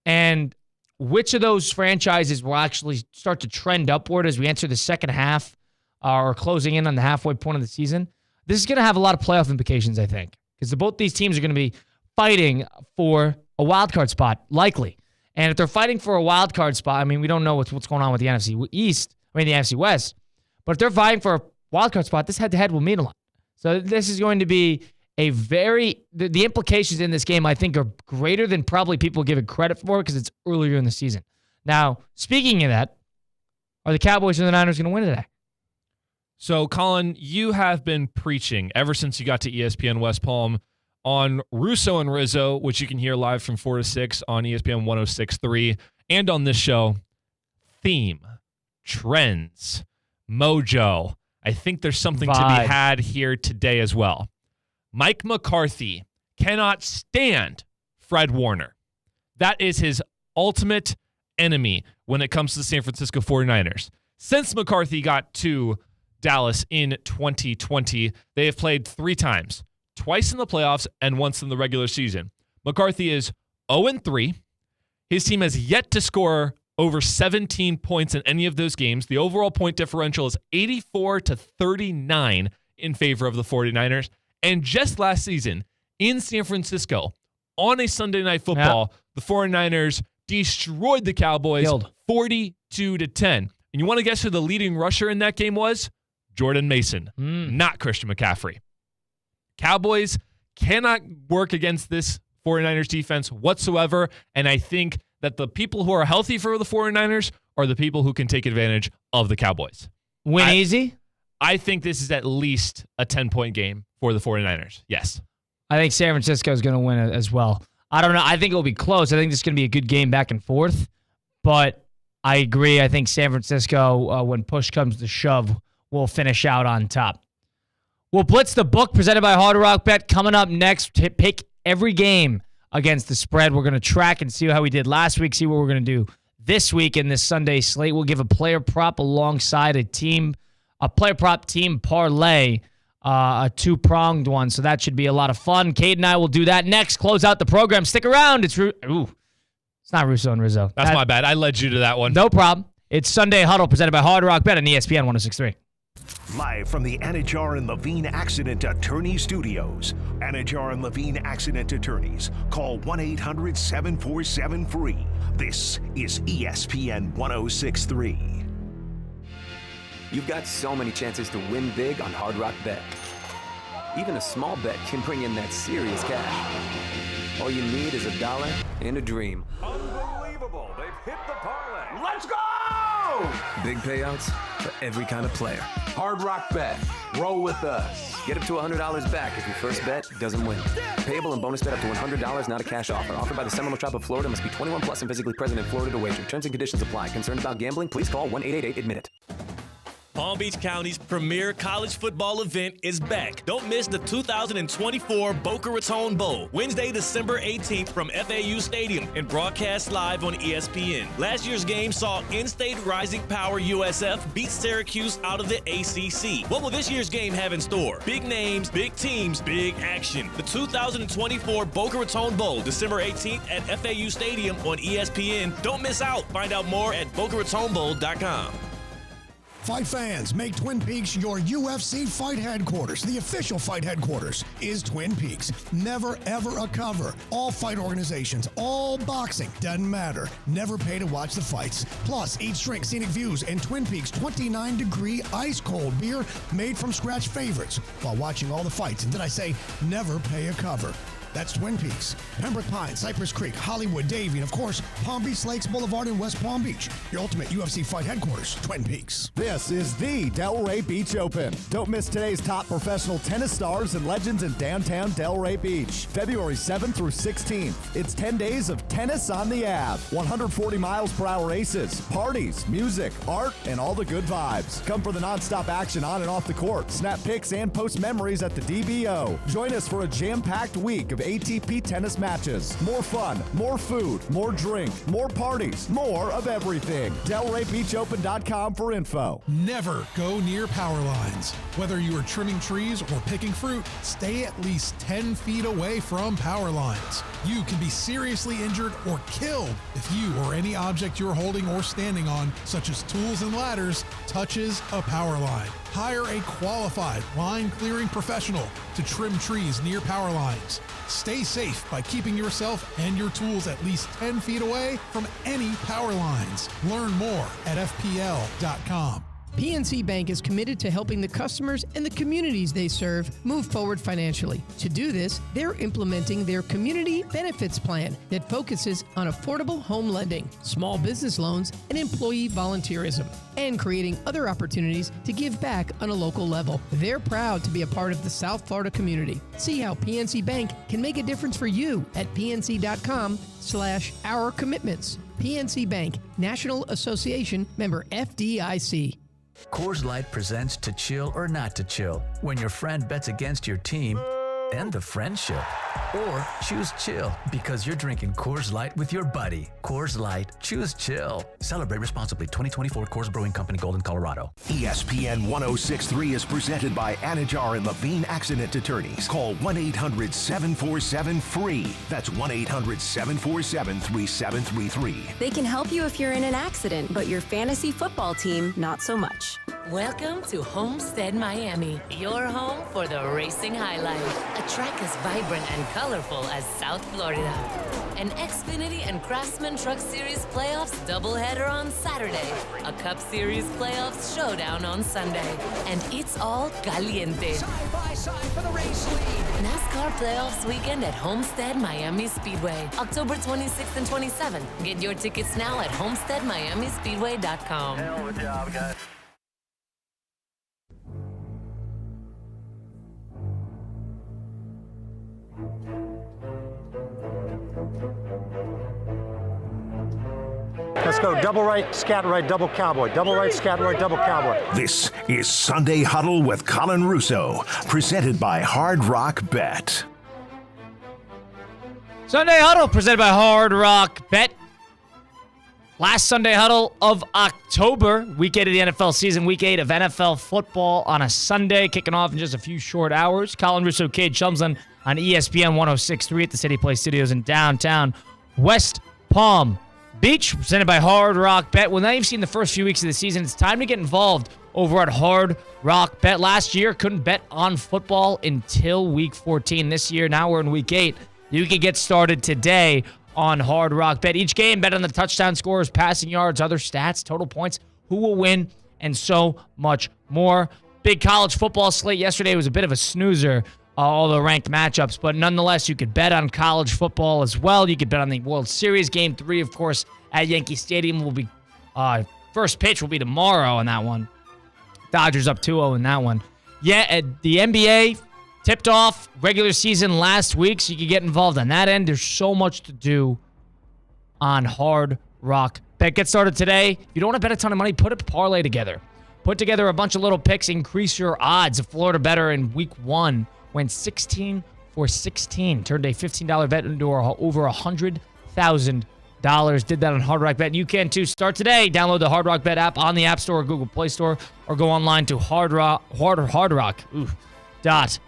and which of those franchises will actually start to trend upward as we enter the second half or closing in on the halfway point of the season, this is going to have a lot of playoff implications, I think, because both these teams are going to be fighting for a wild card spot, likely. And if they're fighting for a wild card spot, I mean, we don't know what's going on with the NFC West. But if they're fighting for a wild card spot, this head-to-head will mean a lot. So this is going to be the implications in this game, I think, are greater than probably people give it credit for because it's earlier in the season. Now, speaking of that, are the Cowboys and the Niners going to win today? So, Colin, you have been preaching ever since you got to ESPN West Palm on Russo and Rizzo, which you can hear live from 4 to 6 on ESPN 106.3, and on this show, theme, trends, mojo. I think there's something to be had here today as well. Mike McCarthy cannot stand Fred Warner. That is his ultimate enemy when it comes to the San Francisco 49ers. Since McCarthy got to Dallas in 2020, they have played 3 times. Twice in the playoffs and once in the regular season. McCarthy is 0-3. His team has yet to score over 17 points in any of those games. The overall point differential is 84-39 in favor of the 49ers. And just last season in San Francisco on a Sunday Night Football, the 49ers destroyed the Cowboys 42-10. And you want to guess who the leading rusher in that game was? Jordan Mason, not Christian McCaffrey. Cowboys cannot work against this 49ers defense whatsoever, and I think that the people who are healthy for the 49ers are the people who can take advantage of the Cowboys. Win easy? I think this is at least a 10-point game for the 49ers. Yes. I think San Francisco is going to win it as well. I don't know. I think it'll be close. I think this is going to be a good game back and forth, but I agree. I think San Francisco, when push comes to shove, will finish out on top. We'll blitz the book presented by Hard Rock Bet coming up next. Pick every game against the spread. We're going to track and see how we did last week, see what we're going to do this week in this Sunday slate. We'll give a player prop alongside a player prop team parlay, a 2-pronged one. So that should be a lot of fun. Kate and I will do that next. Close out the program. Stick around. It's not Russo and Rizzo. That's my bad. I led you to that one. No problem. It's Sunday Huddle presented by Hard Rock Bet on ESPN 106.3. Live from the Anajar and Levine Accident Attorney Studios. Anajar and Levine Accident Attorneys. Call 1-800-747-FREE. This is ESPN 106.3. You've got so many chances to win big on Hard Rock Bet. Even a small bet can bring in that serious cash. All you need is $1 and a dream. Unbelievable. They've hit the parlay. Let's go! Big payouts for every kind of player. Hard Rock Bet. Roll with us. Get up to $100 back if your first bet doesn't win. Payable and bonus bet up to $100, not a cash offer. Offered by the Seminole Tribe of Florida. Must be 21 plus and physically present in Florida to wager. Terms and conditions apply. Concerned about gambling? Please call 1-888-ADMIT-IT. Palm Beach County's premier college football event is back. Don't miss the 2024 Boca Raton Bowl, Wednesday, December 18th from FAU Stadium and broadcast live on ESPN. Last year's game saw in-state Rising Power USF beat Syracuse out of the ACC. What will this year's game have in store? Big names, big teams, big action. The 2024 Boca Raton Bowl, December 18th at FAU Stadium on ESPN. Don't miss out. Find out more at BocaRatonBowl.com. Fight fans, make Twin Peaks your UFC fight headquarters. The official fight headquarters is Twin Peaks. Never, ever a cover. All fight organizations, all boxing, doesn't matter. Never pay to watch the fights. Plus, eat, drink, scenic views, and Twin Peaks 29-degree ice-cold beer made from scratch favorites while watching all the fights. And did I say never pay a cover? That's Twin Peaks. Pembroke Pines, Cypress Creek, Hollywood, Davie, and of course, Palm Beach Lakes Boulevard in West Palm Beach. Your ultimate UFC fight headquarters, Twin Peaks. This is the Delray Beach Open. Don't miss today's top professional tennis stars and legends in downtown Delray Beach. February 7th through 16th. It's 10 days of tennis on the Ave. 140 miles per hour races, parties, music, art, and all the good vibes. Come for the nonstop action on and off the court. Snap pics and post memories at the DBO. Join us for a jam-packed week of ATP tennis matches. More fun, more food, more drink, more parties, more of everything. DelrayBeachOpen.com for info. Never go near power lines. Whether you are trimming trees or picking fruit, stay at least 10 feet away from power lines. You can be seriously injured or killed if you or any object you're holding or standing on, such as tools and ladders, touches a power line. Hire a qualified line clearing professional to trim trees near power lines. Stay safe by keeping yourself and your tools at least 10 feet away from any power lines. Learn more at FPL.com. PNC Bank is committed to helping the customers and the communities they serve move forward financially. To do this, they're implementing their Community Benefits Plan that focuses on affordable home lending, small business loans, and employee volunteerism, and creating other opportunities to give back on a local level. They're proud to be a part of the South Florida community. See how PNC Bank can make a difference for you at pnc.com/our commitments. PNC Bank, National Association, member FDIC. Coors Light presents To Chill or Not to Chill, when your friend bets against your team and the friendship. Or choose chill because you're drinking Coors Light with your buddy. Coors Light, choose chill. Celebrate responsibly. 2024 Coors Brewing Company, Golden, Colorado. ESPN 1063 is presented by Anajar and Levine Accident Attorneys. Call 1-800-747-FREE. That's 1-800-747-3733. They can help you if you're in an accident, but your fantasy football team, not so much. Welcome to Homestead Miami, your home for the racing high life. A track as vibrant and colorful as South Florida. An Xfinity and Craftsman Truck Series playoffs doubleheader on Saturday. A Cup Series playoffs showdown on Sunday. And it's all caliente. Side by side for the race lead. NASCAR playoffs weekend at Homestead Miami Speedway. October 26th and 27th. Get your tickets now at homesteadmiamispeedway.com. Hell of a job, guys. Let's go. Double right, scat right, double cowboy. Double right, scat right, double cowboy. This is Sunday Huddle with Colin Russo, presented by Hard Rock Bet. Sunday Huddle, presented by Hard Rock Bet. Last Sunday Huddle of October, week 8 of the NFL season, week 8 of NFL football on a Sunday, kicking off in just a few short hours. Colin Russo, Cade Shumsland on ESPN 1063 at the City Place Studios in downtown West Palm Beach, presented by Hard Rock Bet. Well, now you've seen the first few weeks of the season, it's time to get involved over at Hard Rock Bet. Last year, couldn't bet on football until week 14. This year, now we're in week 8. You can get started today on Hard Rock Bet. Each game, bet on the touchdown scores, passing yards, other stats, total points, who will win, and so much more. Big college football slate yesterday was a bit of a snoozer, all the ranked matchups, but nonetheless, you could bet on college football as well. You could bet on the World Series. Game 3, of course, at Yankee Stadium will be, first pitch will be tomorrow on that one. Dodgers up 2-0 in that one. Yeah, at the NBA tipped off regular season last week, so you can get involved on that end. There's so much to do on Hard Rock Bet. Get started today. If you don't want to bet a ton of money, put a parlay together. Put together a bunch of little picks. Increase your odds. A Florida bettor in week 1 went 16 for 16. Turned a $15 bet into over $100,000. Did that on Hard Rock Bet. You can too. Start today. Download the Hard Rock Bet app on the App Store or Google Play Store, or go online to hardrock.bet.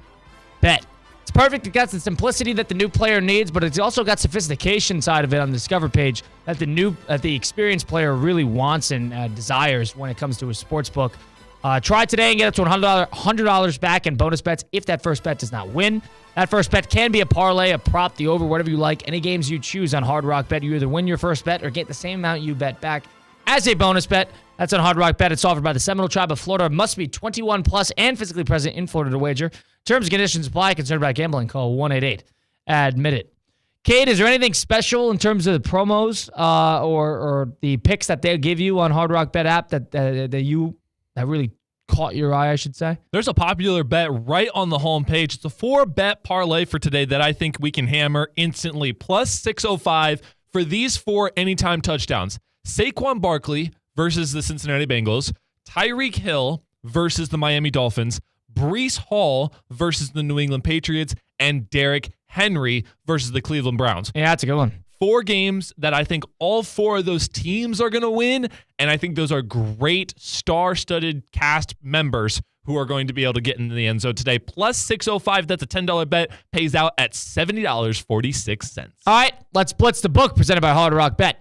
It's perfect. It got the simplicity that the new player needs, but it's also got sophistication side of it on the Discover page that the experienced player really wants and desires when it comes to a sports book. Try today and get up to $100 back in bonus bets if that first bet does not win. That first bet can be a parlay, a prop, the over, whatever you like. Any games you choose on Hard Rock Bet, you either win your first bet or get the same amount you bet back as a bonus bet. That's on Hard Rock Bet. It's offered by the Seminole Tribe of Florida. Must be 21 plus and physically present in Florida to wager. Terms and conditions apply. Concerned about gambling? Call admit it. Kate, is there anything special in terms of the promos or the picks that they'll give you on Hard Rock Bet app that really caught your eye, I should say? There's a popular bet right on the homepage. It's a 4-bet parlay for today that I think we can hammer instantly. Plus 605 for these 4 anytime touchdowns. Saquon Barkley versus the Cincinnati Bengals. Tyreek Hill versus the Miami Dolphins. Breece Hall versus the New England Patriots. And Derrick Henry versus the Cleveland Browns. Yeah, that's a good one. 4 games that I think all 4 of those teams are going to win, and I think those are great star-studded cast members who are going to be able to get into the end zone today. Plus 605, that's a $10 bet, pays out at $70.46. All right, let's blitz the book presented by Hard Rock Bet.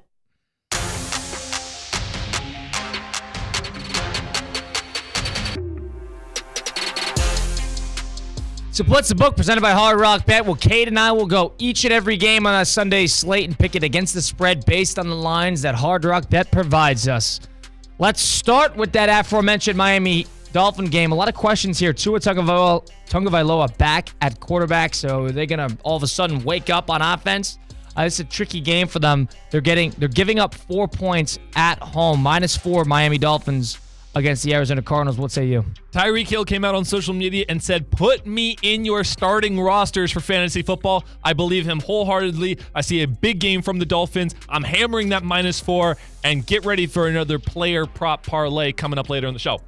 So Blitz the Book presented by Hard Rock Bet. Well, Kate and I will go each and every game on a Sunday slate and pick it against the spread based on the lines that Hard Rock Bet provides us. Let's start with that aforementioned Miami Dolphin game. A lot of questions here. Tua Tagovailoa back at quarterback, so they're going to all of a sudden wake up on offense. It's a tricky game for them. They're giving up 4 points at home, -4 Miami Dolphins against the Arizona Cardinals. What say you? Tyreek Hill came out on social media and said, put me in your starting rosters for fantasy football. I believe him wholeheartedly. I see a big game from the Dolphins. I'm hammering that -4, and get ready for another player prop parlay coming up later in the show.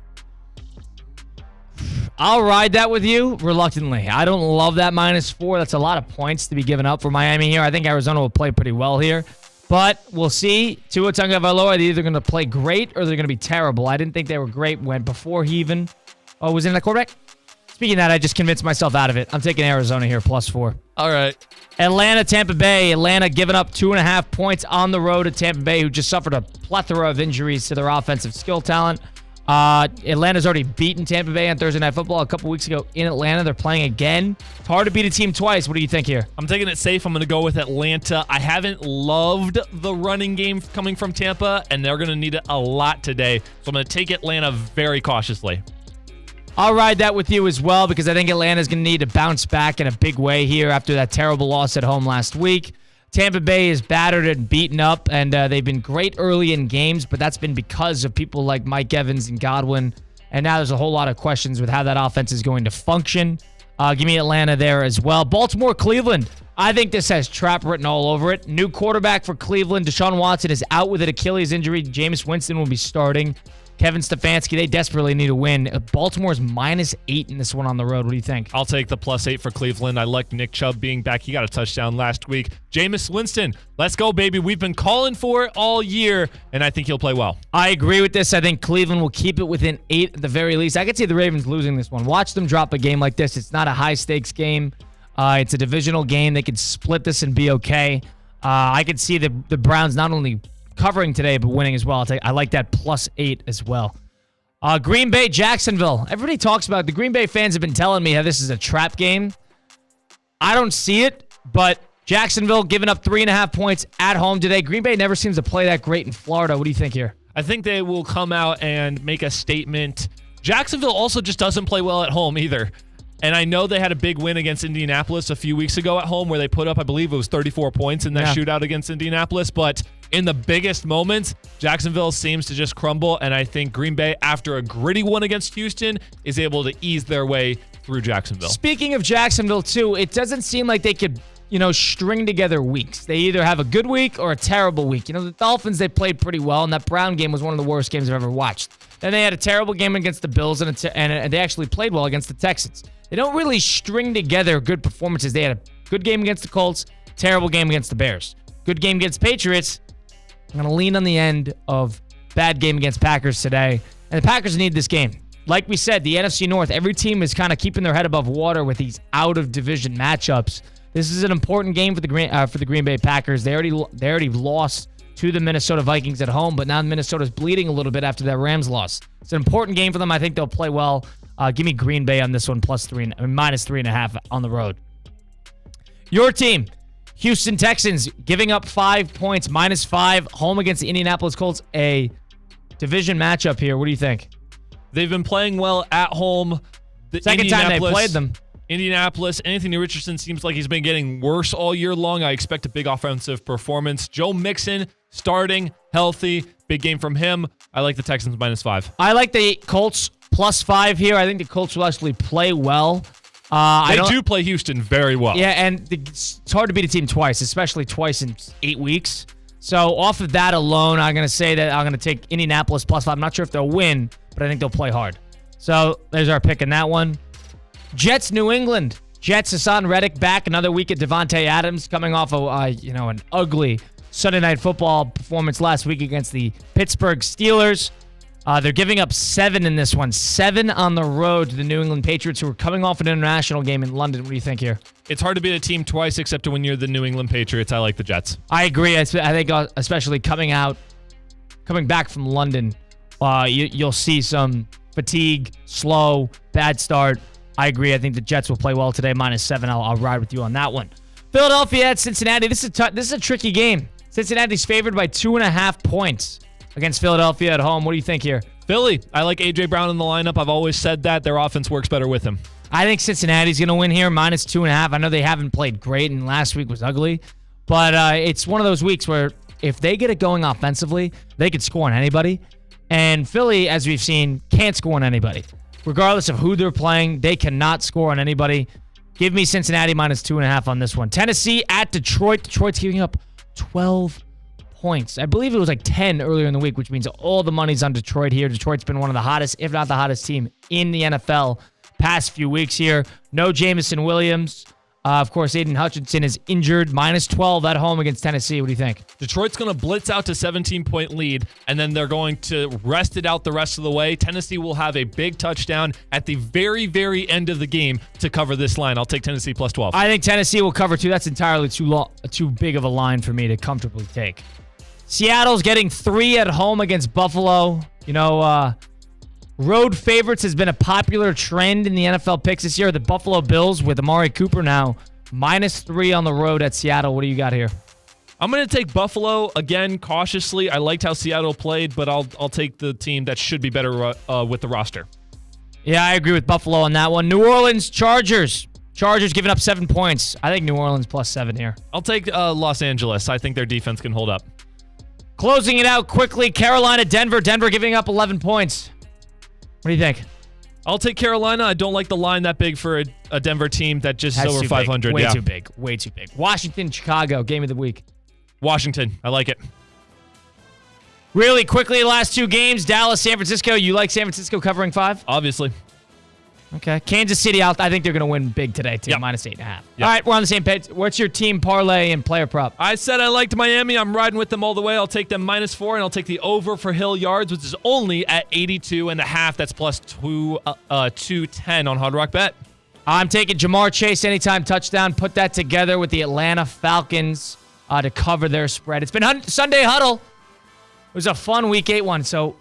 I'll ride that with you reluctantly. I don't love that -4. That's a lot of points to be given up for Miami here. I think Arizona will play pretty well here. But we'll see. Tua Tagovailoa, they're either going to play great or they're going to be terrible. I didn't think they were great before he even was in the quarterback. Speaking of that, I just convinced myself out of it. I'm taking Arizona here, +4. All right. Atlanta, Tampa Bay. Atlanta giving up 2.5 points on the road at Tampa Bay, who just suffered a plethora of injuries to their offensive skill talent. Atlanta's already beaten Tampa Bay on Thursday Night Football a couple weeks ago in Atlanta. They're playing again. It's hard to beat a team twice. What do you think here? I'm taking it safe. I'm going to go with Atlanta. I haven't loved the running game coming from Tampa, and they're going to need it a lot today. So I'm going to take Atlanta very cautiously. I'll ride that with you as well because I think Atlanta's going to need to bounce back in a big way here after that terrible loss at home last week. Tampa Bay is battered and beaten up, and they've been great early in games, but that's been because of people like Mike Evans and Godwin, and now there's a whole lot of questions with how that offense is going to function. Give me Atlanta there as well. Baltimore, Cleveland. I think this has trap written all over it. New quarterback for Cleveland. Deshaun Watson is out with an Achilles injury. Jameis Winston will be starting. Kevin Stefanski, they desperately need a win. Baltimore's -8 in this one on the road. What do you think? I'll take the +8 for Cleveland. I like Nick Chubb being back. He got a touchdown last week. Jameis Winston, let's go, baby. We've been calling for it all year, and I think he'll play well. I agree with this. I think Cleveland will keep it within 8 at the very least. I could see the Ravens losing this one. Watch them drop a game like this. It's not a high-stakes game. It's a divisional game. They could split this and be okay. I could see the Browns not only covering today, but winning as well. I like that +8 as well. Green Bay, Jacksonville. Everybody talks about it. The Green Bay fans have been telling me how this is a trap game. I don't see it, but Jacksonville giving up 3.5 points at home today. Green Bay never seems to play that great in Florida. What do you think here? I think they will come out and make a statement. Jacksonville also just doesn't play well at home either. And I know they had a big win against Indianapolis a few weeks ago at home where they put up, I believe it was 34 points in that shootout against Indianapolis. But in the biggest moments, Jacksonville seems to just crumble. And I think Green Bay, after a gritty one against Houston, is able to ease their way through Jacksonville. Speaking of Jacksonville, too, it doesn't seem like they could, string together weeks. They either have a good week or a terrible week. The Dolphins, they played pretty well, and that Brown game was one of the worst games I've ever watched. Then they had a terrible game against the Bills, and they actually played well against the Texans. They don't really string together good performances. They had a good game against the Colts, terrible game against the Bears. Good game against the Patriots. I'm going to lean on the end of bad game against Packers today. And the Packers need this game. Like we said, the NFC North, every team is kind of keeping their head above water with these out-of-division matchups. This is an important game for the Green Bay Packers. They already lost to the Minnesota Vikings at home, but now Minnesota's bleeding a little bit after that Rams loss. It's an important game for them. I think they'll play well. Give me Green Bay on this one, -3.5 on the road. Your team, Houston Texans, giving up 5 points, -5, home against the Indianapolis Colts. A division matchup here. What do you think? They've been playing well at home. Second time they played them. Indianapolis, Anthony Richardson seems like he's been getting worse all year long. I expect a big offensive performance. Joe Mixon starting, healthy, big game from him. I like the Texans -5. I like the Colts +5 here. I think the Colts will actually play well. They do play Houston very well. Yeah, and it's hard to beat a team twice, especially twice in 8 weeks. So off of that alone, I'm going to say that I'm going to take Indianapolis +5. I'm not sure if they'll win, but I think they'll play hard. So there's our pick in that one. Jets, New England. Jets, Hassan Reddick back. Another week at Devontae Adams coming off an ugly Sunday Night Football performance last week against the Pittsburgh Steelers. They're giving up 7 in this one. 7 on the road to the New England Patriots, who are coming off an international game in London. What do you think here? It's hard to beat a team twice, except when you're the New England Patriots. I like the Jets. I agree. I think especially coming back from London, you'll see some fatigue, slow, bad start. I agree. I think the Jets will play well today. -7. I'll ride with you on that one. Philadelphia at Cincinnati. This is a tricky game. Cincinnati's favored by 2.5 points against Philadelphia at home. What do you think here? Philly. I like A.J. Brown in the lineup. I've always said that. Their offense works better with him. I think Cincinnati's going to win here, -2.5. I know they haven't played great, and last week was ugly. But it's one of those weeks where if they get it going offensively, they could score on anybody. And Philly, as we've seen, can't score on anybody. Regardless of who they're playing, they cannot score on anybody. Give me Cincinnati -2.5 on this one. Tennessee at Detroit. Detroit's giving up 12 points. I believe it was like 10 earlier in the week, which means all the money's on Detroit here. Detroit's been one of the hottest, if not the hottest team in the NFL past few weeks here. No Jameson Williams. Of course, Aiden Hutchinson is injured. -12 at home against Tennessee. What do you think? Detroit's going to blitz out to 17-point lead, and then they're going to rest it out the rest of the way. Tennessee will have a big touchdown at the very, very end of the game to cover this line. I'll take Tennessee +12. I think Tennessee will cover 2. That's entirely too big of a line for me to comfortably take. Seattle's getting 3 at home against Buffalo. Road favorites has been a popular trend in the NFL picks this year. The Buffalo Bills with Amari Cooper now -3 on the road at Seattle. What do you got here? I'm going to take Buffalo again cautiously. I liked how Seattle played, but I'll take the team that should be better with the roster. Yeah, I agree with Buffalo on that one. New Orleans Chargers. Chargers giving up 7 points. I think New Orleans +7 here. I'll take Los Angeles. I think their defense can hold up. Closing it out quickly, Carolina, Denver. Denver giving up 11 points. What do you think? I'll take Carolina. I don't like the line that big for a Denver team that just is over 500. Way too big. Way too big. Washington, Chicago, game of the week. Washington. I like it. Really quickly, last 2 games. Dallas, San Francisco. You like San Francisco covering 5? Obviously. Okay. Kansas City, I think they're going to win big today, too. Yep. -8.5. Yep. All right, we're on the same page. What's your team parlay and player prop? I said I liked Miami. I'm riding with them all the way. I'll take them -4, and I'll take the over for Hill yards, which is only at 82.5. That's +210 on Hard Rock Bet. I'm taking Jamar Chase anytime touchdown. Put that together with the Atlanta Falcons to cover their spread. It's been Sunday Huddle. It was a fun Week 8 one, so...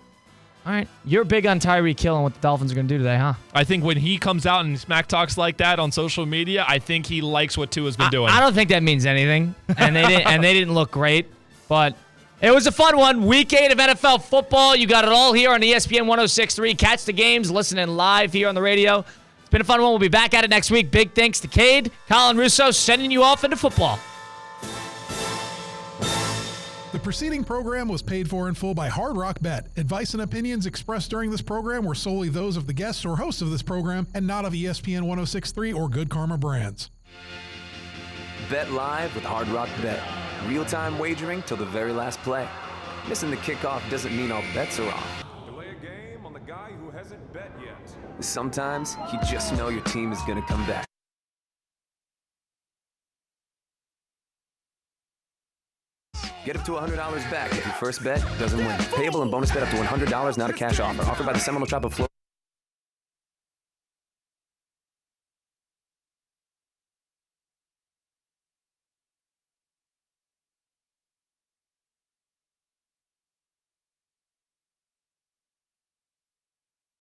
All right, you're big on Tyreek Hill and what the Dolphins are going to do today, huh? I think when he comes out and smack talks like that on social media, I think he likes what Tua's been doing. I don't think that means anything, and they didn't look great, but it was a fun one. Week 8 of NFL football. You got it all here on ESPN 106.3. Catch the games, listening live here on the radio. It's been a fun one. We'll be back at it next week. Big thanks to Cade, Colin Russo, sending you off into football. The preceding program was paid for in full by Hard Rock Bet. Advice and opinions expressed during this program were solely those of the guests or hosts of this program and not of ESPN 106.3 or Good Karma Brands. Bet live with Hard Rock Bet. Real-time wagering till the very last play. Missing the kickoff doesn't mean all bets are off. Delay a game on the guy who hasn't bet yet. Sometimes you just know your team is going to come back. Get up to $100 back if your first bet doesn't win. Payable and bonus bet up to $100, not a cash offer. Offered by the Seminole Tribe of Florida.